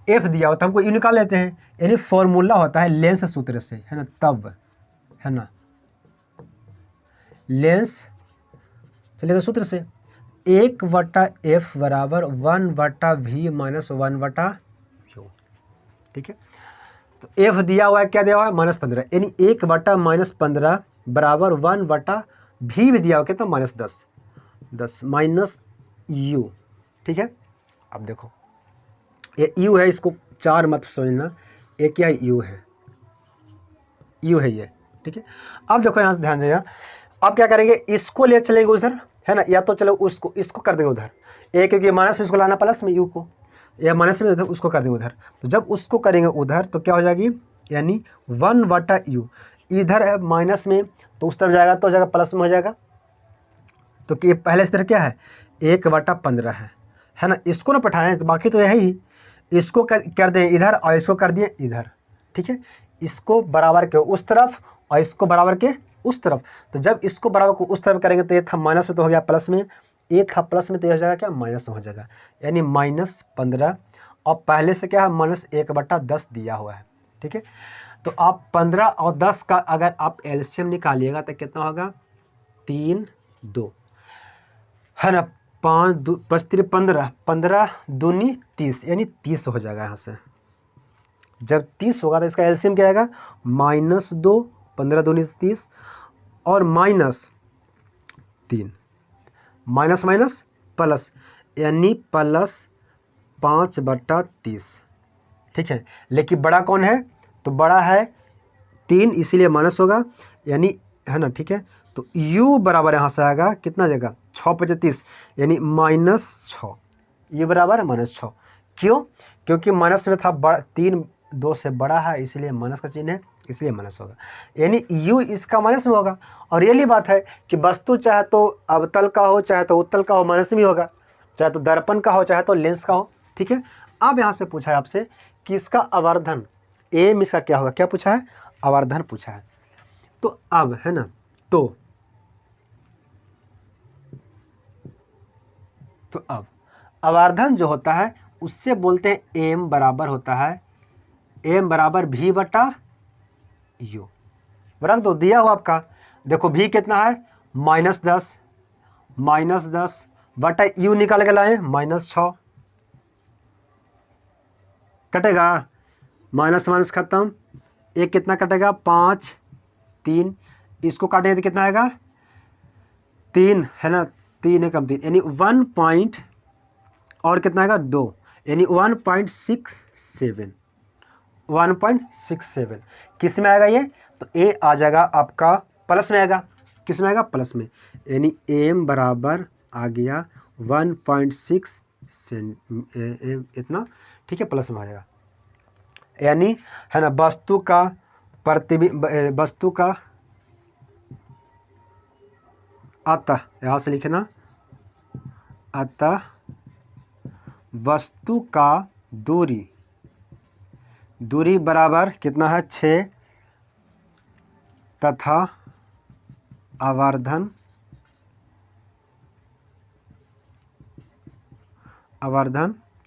एफ दिया होता है हमको, यू निकाल लेते हैं, यानी फॉर्मूला होता है लेंस सूत्र से, है ना, तब है ना, लेंस चलेगा सूत्र से 1/f बराबर 1/v माइनस 1/u, ठीक है। तो एफ दिया हुआ है, क्या दिया हुआ है, -15, यानी 1/-15 बराबर 1/v भी दिया हुआ, कितना -10 माइनस यू, ठीक है। अब देखो ये यू है, इसको 4 मत समझना, एक क्या यू है, यू है ये, ठीक है। अब देखो यहाँ से ध्यान देना, अब क्या करेंगे, इसको ले चलेंगे उधर, है ना, या तो चलो उसको, इसको कर देंगे उधर, एक क्योंकि माइनस में इसको लाना प्लस में यू को, या माइनस में उधर उसको कर देंगे उधर। तो जब उसको करेंगे उधर तो क्या हो जाएगी, यानी 1/u, इधर है माइनस में तो उस तरफ जाएगा तो हो जाएगा प्लस में हो जाएगा। तो कि पहले इस तरह क्या है, 1/15 है ना, इसको ना पठाएं तो बाकी तो यही, इसको कर दें इधर और इसको कर दिए इधर, ठीक है। इसको बराबर के उस तरफ और इसको बराबर के उस तरफ, तो जब इसको बराबर को उस तरफ करेंगे तो ये था माइनस में तो हो गया प्लस में, ये था प्लस में तो ये हो जाएगा क्या, माइनस में हो जाएगा, यानी -15, और पहले से क्या है -1/10 दिया हुआ है, ठीक है। तो आप 15 और 10 का अगर आप एलसीएम निकालिएगा तो कितना होगा, 3 2 है ना, 5 2 5 3 15, 15 दूनी 30, यानी 30 हो जाएगा यहाँ से। जब 30 होगा तो इसका एलसीएम क्या आएगा, -2, 15 दूनी 30 और -3, माइनस माइनस प्लस, यानी +5/30, ठीक है। लेकिन बड़ा कौन है, तो बड़ा है 3, इसीलिए माइनस होगा, यानी है ना, ठीक है। तो u बराबर यहाँ से आएगा कितना जाएगा, 6/30, यानी -6, u बराबर -6। क्यों, क्योंकि माइनस में था 3 2 से बड़ा है, इसलिए माइनस का चिन्ह है, इसलिए माइनस होगा, यानी u इसका माइनस में होगा। और ये बात है कि वस्तु चाहे तो अवतल का हो चाहे तो उत्तल का हो, माइनस में होगा, चाहे तो दर्पण का हो चाहे तो लेंस का हो, ठीक है। अब यहाँ से पूछा है आपसे कि इसका आवर्धन एम इसका क्या होगा, क्या पूछा है, आवर्धन पूछा है। तो अब है ना, तो अब आवर्धन जो होता है उससे बोलते हैं एम बराबर होता है, एम बराबर v/u, रख दो दिया हो आपका, देखो v कितना है, -10 -10/u निकाल के लाए -6, कटेगा, माइनस माइनस खत्म, एक कितना कटेगा 5 3, इसको काटेंगे तो कितना आएगा 3, है ना, 3 है कम 3, यानी 1 पॉइंट और कितना आएगा 2, यानी 1.67 किस में आएगा ये, तो ए आ जाएगा आपका प्लस में आएगा, किस में आएगा, प्लस में, यानी एम बराबर आ गया 1.6 इतना, ठीक है, प्लस में आ जाएगा, यानी है ना, वस्तु का प्रतिबिंब, वस्तु का अतः, यहाँ से लिखना, अतः वस्तु का दूरी बराबर कितना है, 6 तथा आवर्धन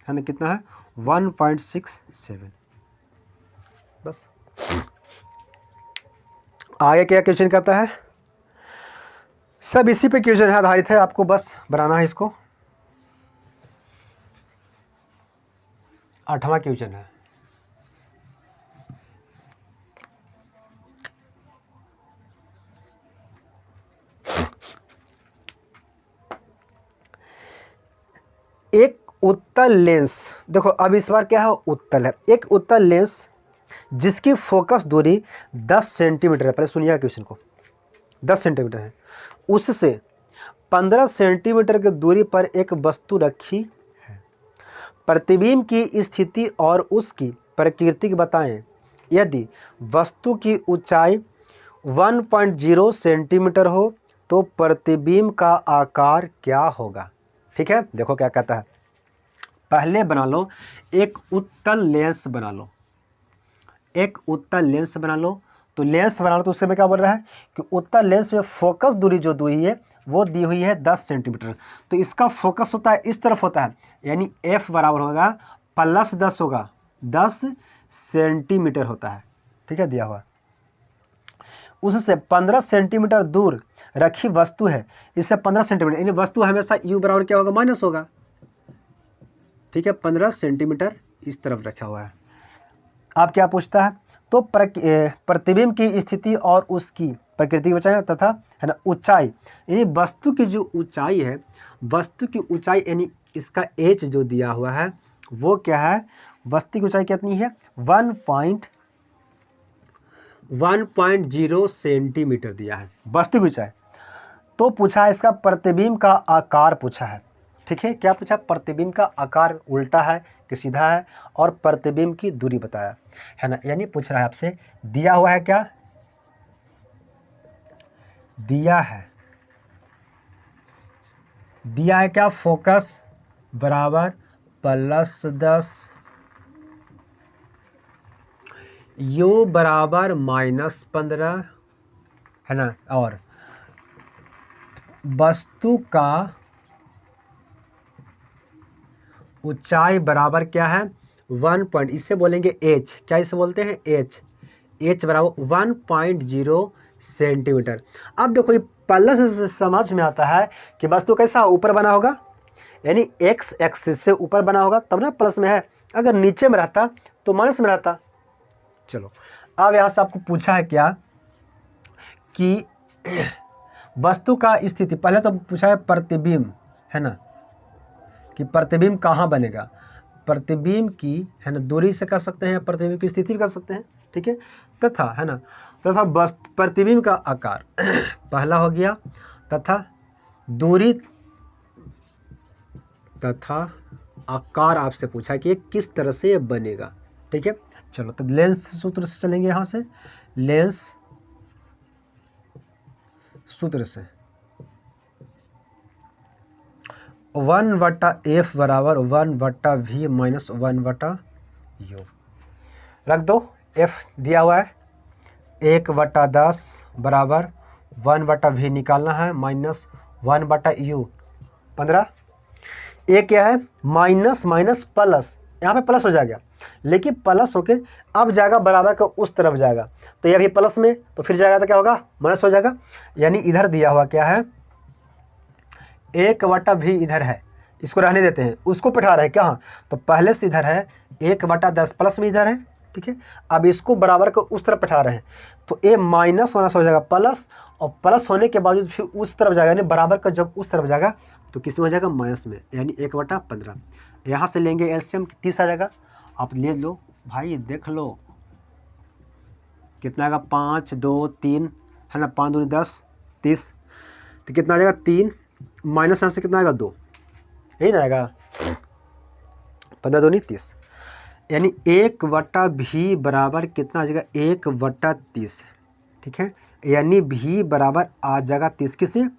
है ना कितना है 1.67। बस आगे क्या क्वेश्चन कहता है, सब इसी पे क्वेश्चन है आधारित है, आपको बस बनाना है इसको। 8वां क्वेश्चन है, एक उत्तल लेंस, देखो अब इस बार क्या है, उत्तल है, एक उत्तल लेंस जिसकी फोकस दूरी 10 सेंटीमीटर है, पहले सुनिए क्वेश्चन को, 10 सेंटीमीटर है, उससे 15 सेंटीमीटर की दूरी पर एक वस्तु रखी है, प्रतिबिंब की स्थिति और उसकी प्रकृति बताएं। यदि वस्तु की ऊंचाई 1.0 सेंटीमीटर हो तो प्रतिबिंब का आकार क्या होगा। ठीक है, देखो क्या कहता है, पहले बना लो एक उत्तल लेंस बना लो, एक उत्तल लेंस बना लो। तो लेंस बना लो तो उससे में क्या बोल रहा है कि उत्तल लेंस में फोकस दूरी जो दी है वो दी हुई है 10 सेंटीमीटर, तो इसका फोकस होता है इस तरफ होता है, यानी f बराबर होगा +10 होगा, 10 सेंटीमीटर होता है। ठीक है, दिया हुआ, उससे 15 सेंटीमीटर दूर रखी वस्तु है, इससे 15 सेंटीमीटर, यानी वस्तु हमेशा u बराबर क्या होगा, माइनस होगा। ठीक है, 15 सेंटीमीटर इस तरफ रखा हुआ है। अब क्या पूछता है, तो प्रतिबिंब की स्थिति और उसकी प्रकृति बचाएं तथा है ना ऊंचाई, यानी वस्तु की जो ऊंचाई है, वस्तु की ऊंचाई यानी इसका h जो दिया हुआ है वो क्या है, वस्तु की ऊंचाई कितनी है 1.0 सेंटीमीटर दिया है वस्तु की ऊंचाई। तो पूछा है इसका प्रतिबिंब का आकार पूछा है। ठीक है, क्या पूछा, प्रतिबिंब का आकार उल्टा है कि सीधा है, और प्रतिबिंब की दूरी बताया है ना, यानी पूछ रहा है आपसे, दिया हुआ है क्या, दिया है क्या, फोकस बराबर +10, u बराबर -15 है ना, और वस्तु का ऊंचाई बराबर क्या है 1 पॉइंट, इससे बोलेंगे h, क्या इसे बोलते हैं h बराबर 1.0 सेंटीमीटर। अब देखो ये प्लस से समझ में आता है कि वस्तु कैसा ऊपर बना होगा, यानी x एक्सिस से ऊपर बना होगा तब ना प्लस में है, अगर नीचे में रहता तो माइनस में रहता। चलो अब यहाँ से आपको पूछा है क्या कि वस्तु का स्थिति, पहले तो पूछा है प्रतिबिंब है ना, कि प्रतिबिंब कहाँ बनेगा, प्रतिबिंब की है ना दूरी से कर सकते हैं, प्रतिबिंब की स्थिति भी कर सकते हैं। ठीक है, तथा है ना, तथा प्रतिबिंब का आकार पहला हो गया, तथा दूरी तथा आकार आपसे पूछा कि ये किस तरह से ये बनेगा। ठीक है, चलो तो लेंस सूत्र से चलेंगे, यहाँ से लेंस सूत्र से 1/f बराबर 1/v माइनस 1/u रख दो। f दिया हुआ है 1/10 बराबर 1/v निकालना है माइनस 1/u 15। ये क्या है, माइनस माइनस प्लस, यहाँ पे प्लस हो जाएगा, लेकिन प्लस होके अब जाएगा बराबर का उस तरफ जाएगा, तो ये भी प्लस में, तो फिर जाएगा तो क्या होगा, माइनस हो जाएगा। यानी इधर दिया हुआ क्या है 1/v इधर है, इसको रहने देते हैं, उसको बैठा रहे हैं क्या, तो पहले से इधर है 1/10 प्लस में इधर है। ठीक है, अब इसको बराबर को उस तरफ बैठा रहे हैं, तो ये माइनस माइनस हो जाएगा प्लस, और प्लस होने के बावजूद फिर उस तरफ जाएगा, यानी बराबर का जब उस तरफ जाएगा तो किस में हो जाएगा, माइनस में, यानी 1/15। यहाँ से लेंगे एलसीएम 30 आ जाएगा, आप ले लो भाई, देख लो कितना आएगा, 5 2 3 है ना, 5 दूनी 10 30, तो कितना आ जाएगा 3 माइनस यहाँ से कितना आएगा 2, यही ना आएगा 15 दूनी 30, यानी 1/v बराबर कितना आ जाएगा 1/30। ठीक है, यानी v बराबर आ जाएगा 30, किसमें,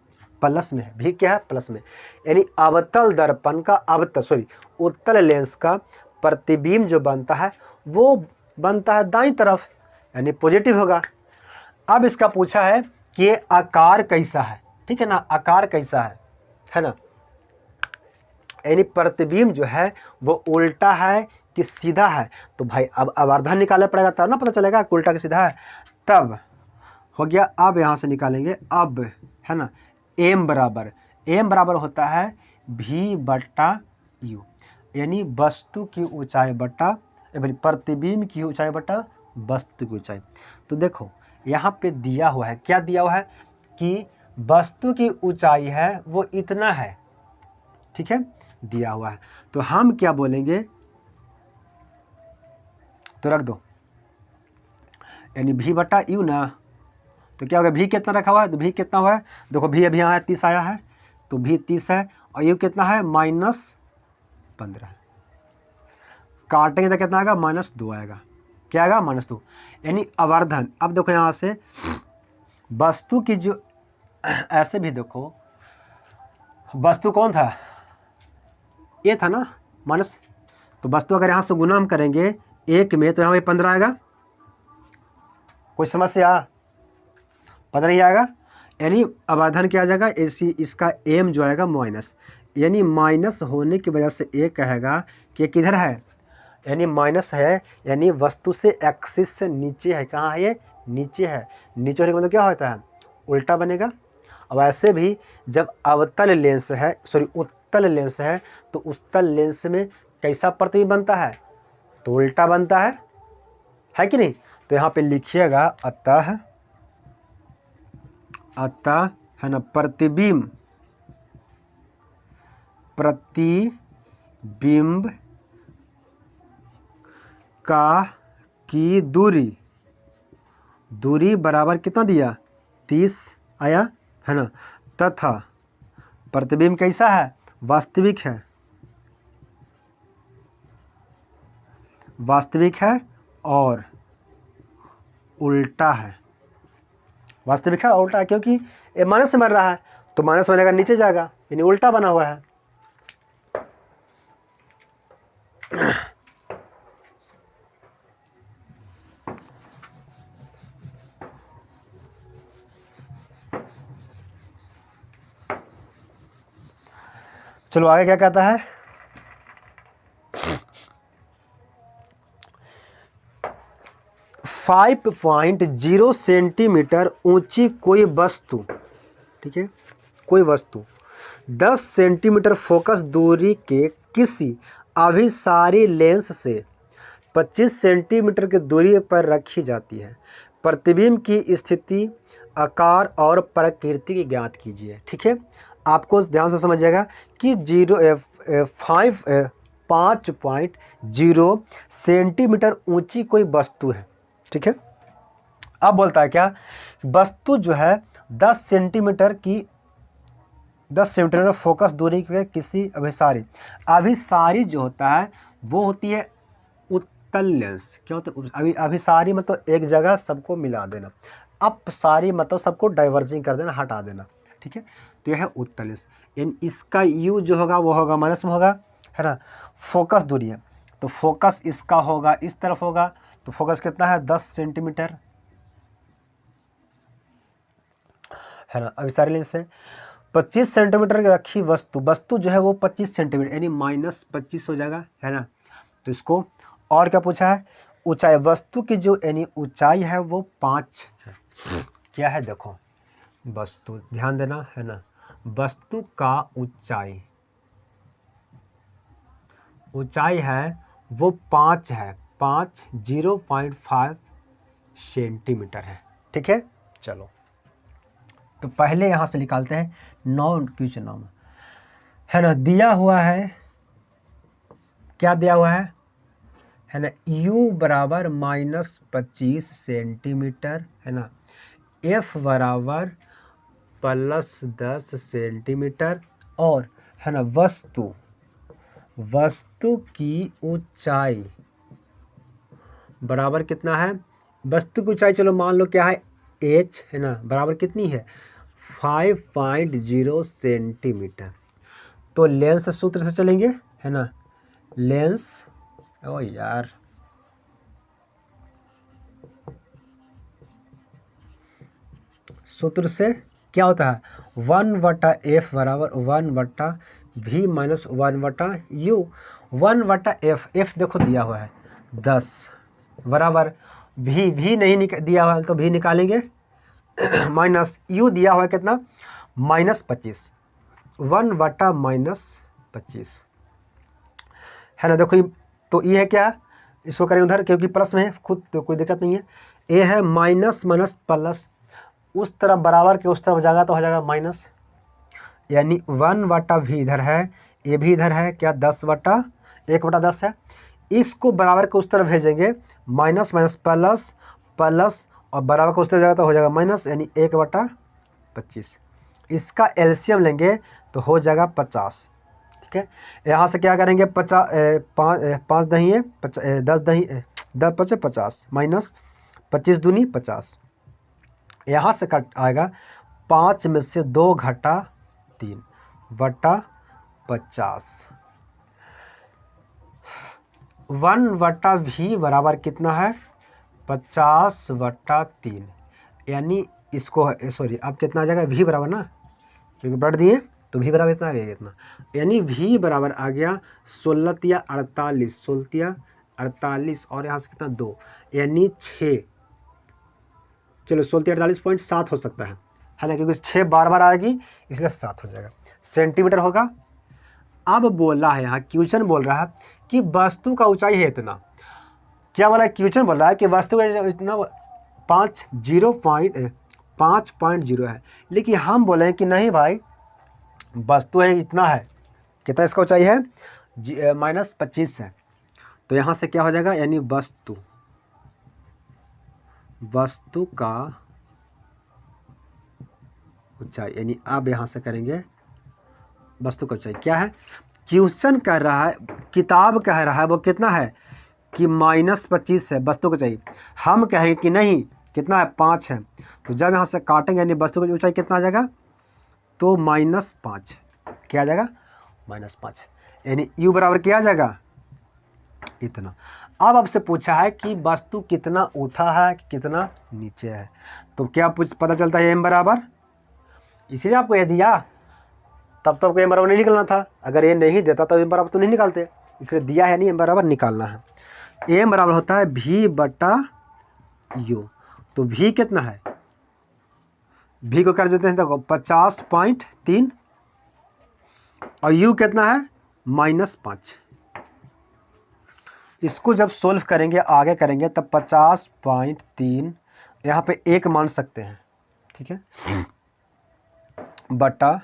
प्लस में, v क्या है प्लस में, यानी अवतल दर्पण का उत्तल लेंस का प्रतिबिंब जो बनता है वो बनता है दाईं तरफ, यानी पॉजिटिव होगा। अब इसका पूछा है कि ये आकार कैसा है, ठीक है ना, आकार कैसा है ना, यानी प्रतिबिंब जो है वो उल्टा है कि सीधा है। तो भाई अब अवर्धन निकालना पड़ेगा तब ना पता चलेगा कि उल्टा कि सीधा है। तब हो गया, अब यहाँ से निकालेंगे, अब है ना एम बराबर होता है भी बटा यू, यानी वस्तु की ऊंचाई बटा प्रतिबिंब की ऊंचाई बटा वस्तु की ऊंचाई। तो देखो यहाँ पे दिया हुआ है, क्या दिया हुआ है कि वस्तु की ऊंचाई है वो इतना है, ठीक है, दिया हुआ है। तो हम क्या बोलेंगे, तो रख दो, यानी भी बटा यू ना, तो क्या होगा, भी कितना रखा हुआ है, तो भी कितना हुआ है, देखो भी अभी यहाँ 30 आया है, तो भी 30 है, और यू कितना है -15, काटेंगे तो कितना आएगा -2 आएगा, क्या आएगा -2, यानी अवर्धन। अब देखो यहाँ से वस्तु की जो ऐसे भी देखो, वस्तु कौन था, ये था ना माइनस, तो वस्तु अगर यहाँ से गुना हम करेंगे 1 में तो यहाँ पे 15 आएगा, कोई समस्या, पता नहीं आएगा, यानी अवर्धन क्या आ जाएगा, इसका एम जो आएगा माइनस, यानी माइनस होने की वजह से ये कहेगा कि किधर है, यानी माइनस है, यानी वस्तु से एक्सिस से नीचे है, कहाँ है ये, नीचे है, नीचे होने का मतलब क्या होता है, उल्टा बनेगा। अब ऐसे भी जब अवतल लेंस है, सॉरी उत्तल लेंस है, तो उत्तल लेंस में कैसा प्रतिबिंब बनता है, तो उल्टा बनता है कि नहीं। तो यहाँ पे लिखिएगा अतः है ना प्रतिबिंब का की दूरी बराबर कितना दिया, 30 आया है ना, तथा प्रतिबिंब कैसा है, वास्तविक है और उल्टा है, वास्तविक है और उल्टा है, क्योंकि ये माइनस से मर रहा है, तो माइनस में जाएगा नीचे जाएगा, यानी उल्टा बना हुआ है। चलो आगे क्या कहता है, 5.0 सेंटीमीटर ऊंची कोई वस्तु, ठीक है, कोई वस्तु 10 सेंटीमीटर फोकस दूरी के किसी अभिसारी लेंस से 25 सेंटीमीटर की दूरी पर रखी जाती है। प्रतिबिंब की स्थिति, आकार और प्रकृति की ज्ञात कीजिए, ठीक है। आपको ध्यान से समझिएगा कि 5.0 सेंटीमीटर ऊंची कोई वस्तु है, ठीक है। अब बोलता है क्या, वस्तु जो है 10 सेंटीमीटर फोकस दूरी के किसी अभिसारी जो होता है वो होती है उत्तल लेंस। क्या होता है अभिसारी, मतलब एक जगह सबको मिला देना, अपसारी मतलब सबको डाइवर्जिंग कर देना, हटा देना, ठीक है। तो यह है उत्तल लेंस, यानी इसका यू जो होगा वो होगा माइनस में होगा, है ना। फोकस दूरी है, तो फोकस इसका होगा इस तरफ होगा, तो फोकस कितना है 10 सेंटीमीटर, है ना। अभिसारी लेंस से 25 सेंटीमीटर की रखी वस्तु जो है वो 25 सेंटीमीटर यानी -25 हो जाएगा, है ना। तो इसको और क्या पूछा है, ऊंचाई, वस्तु की जो यानी ऊंचाई है वो 5 है। क्या है देखो, वस्तु ध्यान देना, है ना, वस्तु का ऊंचाई है वो 5 है, 0.5 सेंटीमीटर है, ठीक है। चलो तो पहले यहाँ से निकालते हैं 9 क्वेश्चन नाम, है ना। दिया हुआ है, क्या दिया हुआ है ना, u बराबर -25 सेंटीमीटर, है ना, f बराबर +10 सेंटीमीटर, और है ना वस्तु की ऊंचाई बराबर कितना है, वस्तु की ऊंचाई चलो मान लो क्या है h, है ना, बराबर कितनी है 5.0 सेंटीमीटर। तो लेंस सूत्र से चलेंगे, है ना, लेंस, ओ यार सूत्र से क्या होता है 1/f बराबर 1/v minus 1/u। 1/f, f देखो दिया हुआ है 10 बराबर v नहीं दिया हुआ है तो v निकालेंगे माइनस u दिया हुआ है कितना -25, 1/-25 है ना। देखो तो ये है क्या, इसको करें उधर क्योंकि प्लस में है खुद तो कोई दिक्कत नहीं है। ए है माइनस माइनस प्लस, उस तरफ बराबर के उस तरफ जाएगा तो हो जाएगा माइनस, यानी 1/v इधर है, ये भी इधर है क्या 1/10 है। इसको बराबर के उस तरफ भेजेंगे माइनस माइनस प्लस प्लस और बराबर के उस तरफ जाएगा तो हो जाएगा माइनस, यानी 1/25। इसका एलसीएम लेंगे तो हो जाएगा 50। ठीक है, यहाँ से क्या करेंगे 5 दही है 10 दही 10 5 50 माइनस 25 दूनी 50, यहाँ से कट आएगा 5 में से 2 घटा 3/50। 1/v बराबर कितना है 50/3, यानी इसको सॉरी अब कितना आ जाएगा v बराबर ना, क्योंकि बढ़ दिए तो v बराबर इतना आ गया इतना, यानी v बराबर आ गया 16×48 और यहाँ से कितना 2 यानी 6, चलो 16×48.7 हो सकता है ना, क्योंकि 6 बार आएगी इसलिए 7 हो जाएगा सेंटीमीटर होगा। अब बोला है यहाँ क्वेश्चन बोल रहा है कि वस्तु का ऊंचाई है इतना, क्या बोला है क्वेश्चन बोल रहा है कि वस्तु का इतना 5.0 है, लेकिन हम बोले हैं कि नहीं भाई वस्तु है इतना है, कितना इसका ऊंचाई है -25 है, तो यहाँ से क्या हो जाएगा यानी वस्तु का ऊंचाई, यानी अब यहाँ से करेंगे वस्तु का ऊंचाई क्या है, क्वेश्चन कह रहा है किताब कह रहा है वो कितना है कि -25 है वस्तु का ऊंचाई, हम कहेंगे कि नहीं कितना है 5 है, तो जब यहाँ से काटेंगे यानी वस्तु की ऊंचाई कितना आ जाएगा तो -5, क्या आ जाएगा -5, यानी u बराबर क्या आ जाएगा इतना। अब आपसे पूछा है कि वस्तु कितना उठा है कितना नीचे है, तो क्या पता चलता है m बराबर, इसीलिए आपको ये दिया, तब तो आपको m बराबर नहीं निकलना था, अगर ये नहीं देता तो m बराबर तो नहीं निकालते, इसलिए दिया है नहीं m बराबर निकालना है। m बराबर होता है v/u, तो v कितना है v को कर देते हैं देखो 50.3 और u कितना है -5, इसको जब सोल्व करेंगे आगे करेंगे तब 50.3 यहाँ पे 1 मान सकते हैं, ठीक है, बटा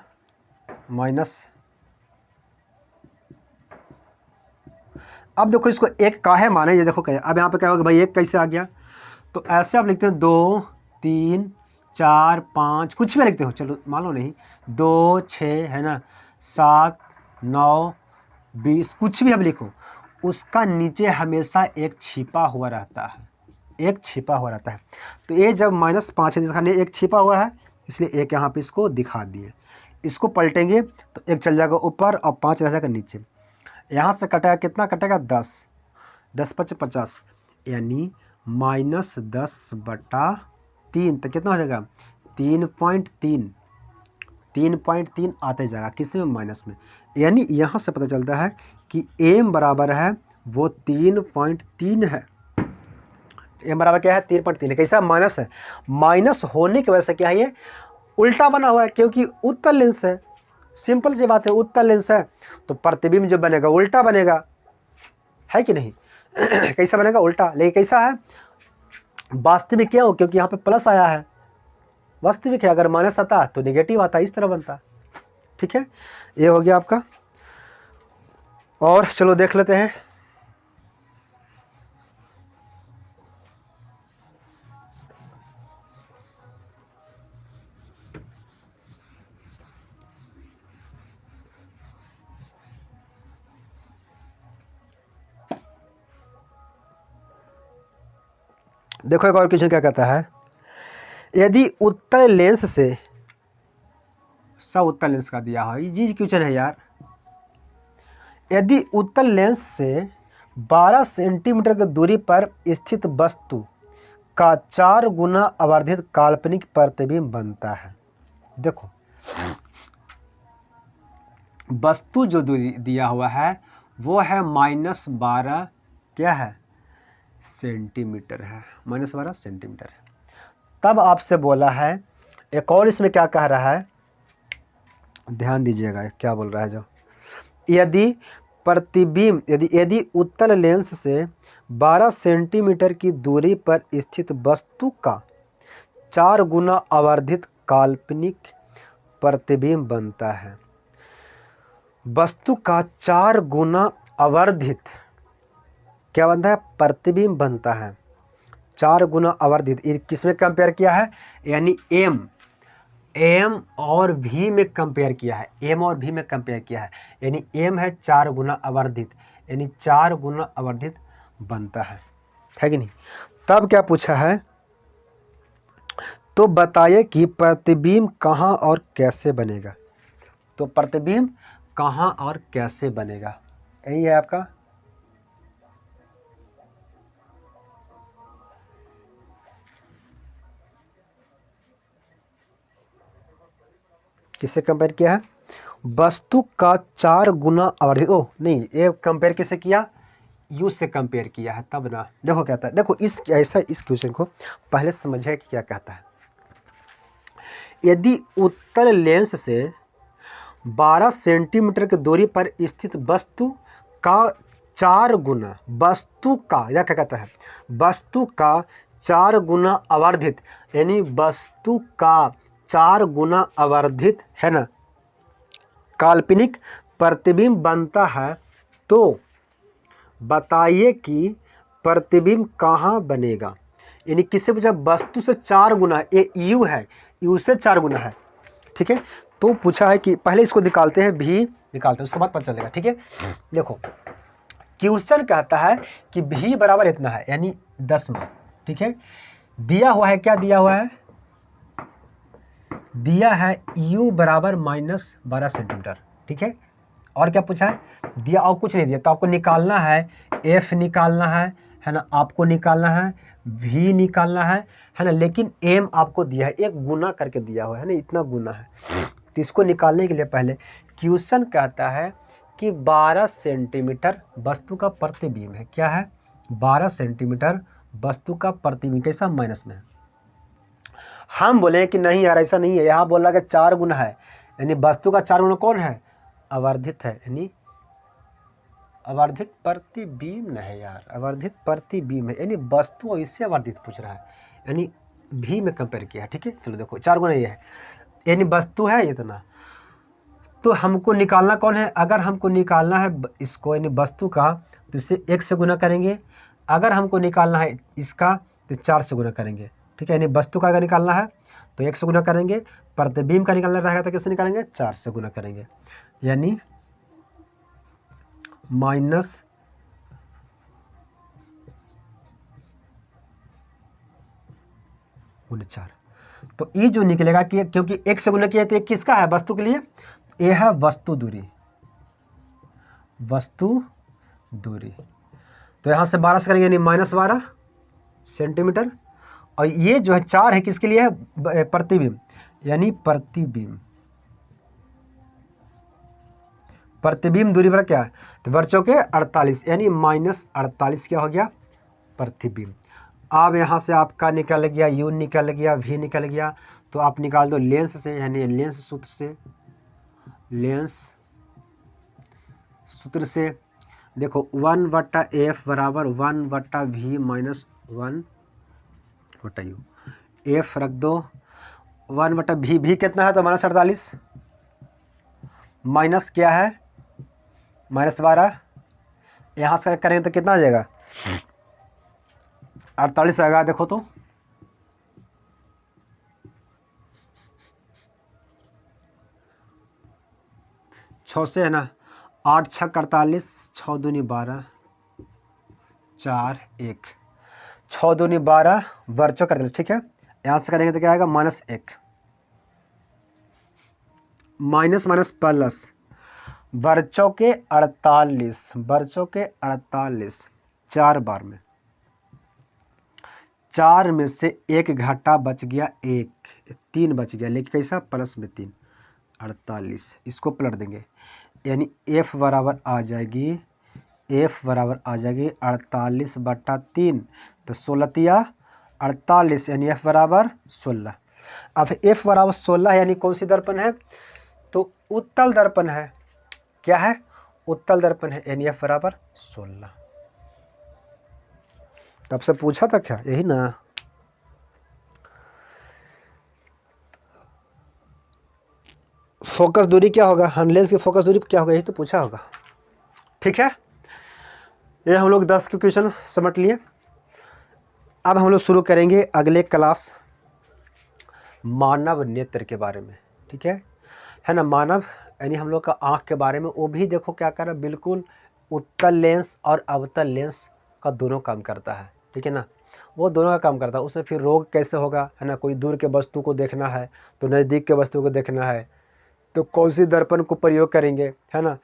माइनस, अब देखो इसको 1 काहे माने ये देखो क्या, अब यहाँ पे क्या होगा भाई 1 कैसे आ गया, तो ऐसे आप लिखते हैं 2 3 4 5 कुछ भी लिखते हो, चलो मान लो नहीं 2 6 है ना 7 9 20 कुछ भी अब लिखो, उसका नीचे हमेशा एक छिपा हुआ रहता है, एक छिपा हुआ रहता है, तो ये जब -5 है दिखाने एक छिपा हुआ है इसलिए एक यहाँ पे इसको दिखा दिए, इसको पलटेंगे तो 1 चल जाएगा ऊपर और 5 रह जाएगा नीचे, यहाँ से कटेगा कितना कटेगा 10 10 5 50 यानी -10/3, तो कितना हो जाएगा 3.3 आते जाएगा किस में माइनस में, यानी यहाँ से पता चलता है कि m बराबर है वो 3.3 है, m बराबर क्या है 3.3 है, कैसा माइनस है, माइनस होने की वजह से क्या है ये उल्टा बना हुआ है, क्योंकि उत्तल लेंस है, सिंपल सी बात है उत्तल लेंस है तो प्रतिबिंब जो बनेगा उल्टा बनेगा, है कि नहीं कैसा बनेगा उल्टा, लेकिन कैसा है वास्तविक क्या हो, क्योंकि यहाँ पे प्लस आया है वास्तविक है, अगर माइनस आता तो नेगेटिव आता इस तरह बनता, ठीक है, ये हो गया आपका। और चलो देख लेते हैं देखो एक और क्वेश्चन क्या कहता है, यदि उत्तल लेंस से सब उत्तल लेंस का दिया है, ये क्वेश्चन है यार, यदि उत्तल लेंस से 12 सेंटीमीटर की दूरी पर स्थित वस्तु का 4 गुना आवर्धित काल्पनिक प्रतिबिंब बनता है। देखो वस्तु जो दिया हुआ है वो है -12 क्या है सेंटीमीटर है, -12 सेंटीमीटर है। तब आपसे बोला है एक और, इसमें क्या कह रहा है, ध्यान दीजिएगा क्या बोल रहा है जो, यदि प्रतिबिंब यदि उत्तल लेंस से 12 सेंटीमीटर की दूरी पर स्थित वस्तु का 4 गुना आवर्धित काल्पनिक प्रतिबिंब बनता है। वस्तु का 4 गुना आवर्धित क्या बनता है प्रतिबिंब बनता है, 4 गुना आवर्धित। ये किसमें कंपेयर किया है, यानी एम और भी में कंपेयर किया है, एम और भी में कंपेयर किया है, यानी एम है 4 गुना आवर्धित, यानी 4 गुना आवर्धित बनता है कि नहीं। तब क्या पूछा है, तो बताइए कि प्रतिबिंब कहाँ और कैसे बनेगा। तो प्रतिबिंब कहाँ और कैसे बनेगा, यही है आपका। किससे कंपेयर किया है, वस्तु का 4 गुना आवर्धित, ओह नहीं, ये कंपेयर किससे किया, यू से कंपेयर किया है तब ना। देखो कहता है, देखो इस क्वेश्चन को पहले समझिए कि क्या कहता है। यदि उत्तल लेंस से 12 सेंटीमीटर की दूरी पर स्थित वस्तु का 4 गुना, वस्तु का या क्या कहता है, वस्तु का 4 गुना आवर्धित, यानी वस्तु का 4 गुना आवर्धित है ना काल्पनिक प्रतिबिंब बनता है, तो बताइए कि प्रतिबिंब कहाँ बनेगा। यानी किससे पूछा, वस्तु से 4 गुना, ये यू है, यू से 4 गुना है, ठीक है। तो पूछा है कि पहले इसको निकालते हैं, भी निकालते हैं, उसके बाद पता चलेगा, ठीक है। देखो क्वेश्चन कहता है कि भी बराबर इतना है, यानी 10 मार्क, ठीक है। दिया हुआ है, क्या दिया हुआ है, दिया है u बराबर -12 सेंटीमीटर, ठीक है। और क्या पूछा है, दिया और कुछ नहीं दिया, तो आपको निकालना है f निकालना है ना, आपको निकालना है v निकालना है ना, लेकिन m आपको दिया है, एक गुना करके दिया हुआ है ना, इतना गुना है। तो इसको निकालने के लिए पहले क्वेश्चन कहता है कि 12 सेंटीमीटर वस्तु का प्रतिबिंब है, क्या है 12 सेंटीमीटर वस्तु का प्रतिबिंब, कैसा माइनस में है। हम बोले कि नहीं यार ऐसा नहीं है, यहाँ बोल रहा है कि 4 गुना है, यानी वस्तु का 4 गुना कौन है, आवर्धित है, यानी आवर्धित प्रतिबिंब नहीं यार, आवर्धित प्रतिबिंब है, यानी वस्तु इससे आवर्धित पूछ रहा है, यानी भी में कंपेयर किया है, ठीक है। चलो देखो 4 गुना ये है, यानी वस्तु है इतना, तो हमको निकालना कौन है, अगर हमको निकालना है इसको यानी वस्तु का, तो इसे 1 से गुना करेंगे, अगर हमको निकालना है इसका तो 4 से गुना करेंगे, ठीक है। यानी वस्तु का अगर निकालना है तो 1 से गुना करेंगे, प्रतिबिंब का निकालना रहेगा तो कैसे निकालेंगे, 4 से गुना करेंगे, यानी -4। तो ये जो निकलेगा कि क्योंकि 1 से गुना किया तो ये किसका है, वस्तु के लिए, ये है वस्तु दूरी, वस्तु दूरी। तो यहाँ से 12 से करेंगे यानी -12 सेंटीमीटर, और ये जो है 4 है किसके लिए है, प्रतिबिंब, यानी प्रतिबिंब, प्रतिबिंब दूरी पर क्या है, तो वर्चों के 48, यानी -48 क्या हो गया प्रतिबिंब। अब यहाँ से आपका निकल गया यू निकल गया, वी निकल गया, तो आप निकाल दो लेंस से, यानी लेंस सूत्र से, लेंस सूत्र से देखो 1/f बराबर 1/v माइनस 1/u, f रख दो 1/v, भी कितना है तो -48, माइनस क्या है -12, यहाँ से करेंगे तो कितना आ जाएगा 48 आएगा। देखो तो 6 से है ना, 8 6 48, 6 दूनी 12, 4 1, 6 दूनी 12 वर्चो कर दे, ठीक है। यहाँ से करेंगे तो क्या आएगा -1, माइनस माइनस प्लस, वर्चों के 48, वर्चों के 48 4 बार में, 4 में से 1 घाटा बच गया 1, 3 बच गया, लेकिन कैसा प्लस में 3, 48। इसको पलट देंगे यानी F बराबर आ जाएगी 48/3, तो 16 48 यानी F बराबर 16। अब F बराबर 16 यानी कौन सी दर्पण है, तो उत्तल दर्पण है। क्या है, उत्तल दर्पण है, यानी F बराबर 16। तब से पूछा था क्या, यही ना। फोकस दूरी क्या होगा, लेंस की फोकस दूरी क्या होगा, यही तो पूछा होगा। ठीक है, ये हम लोग 10 के क्वेश्चन समझ लिए। अब हम लोग शुरू करेंगे अगले क्लास मानव नेत्र के बारे में। ठीक है ना। मानव यानी हम लोग का आँख के बारे में, वो भी देखो क्या कर रहा है, बिल्कुल उत्तल लेंस और अवतल लेंस का दोनों काम करता है। ठीक है ना, वो दोनों का काम करता है। उससे फिर रोग कैसे होगा, है ना, कोई दूर के वस्तु को देखना है तो नज़दीक के वस्तु को देखना है तो कौन सी दर्पण को प्रयोग करेंगे, है ना,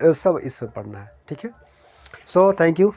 सब इसमें पढ़ना है। ठीक है, सो थैंक यू।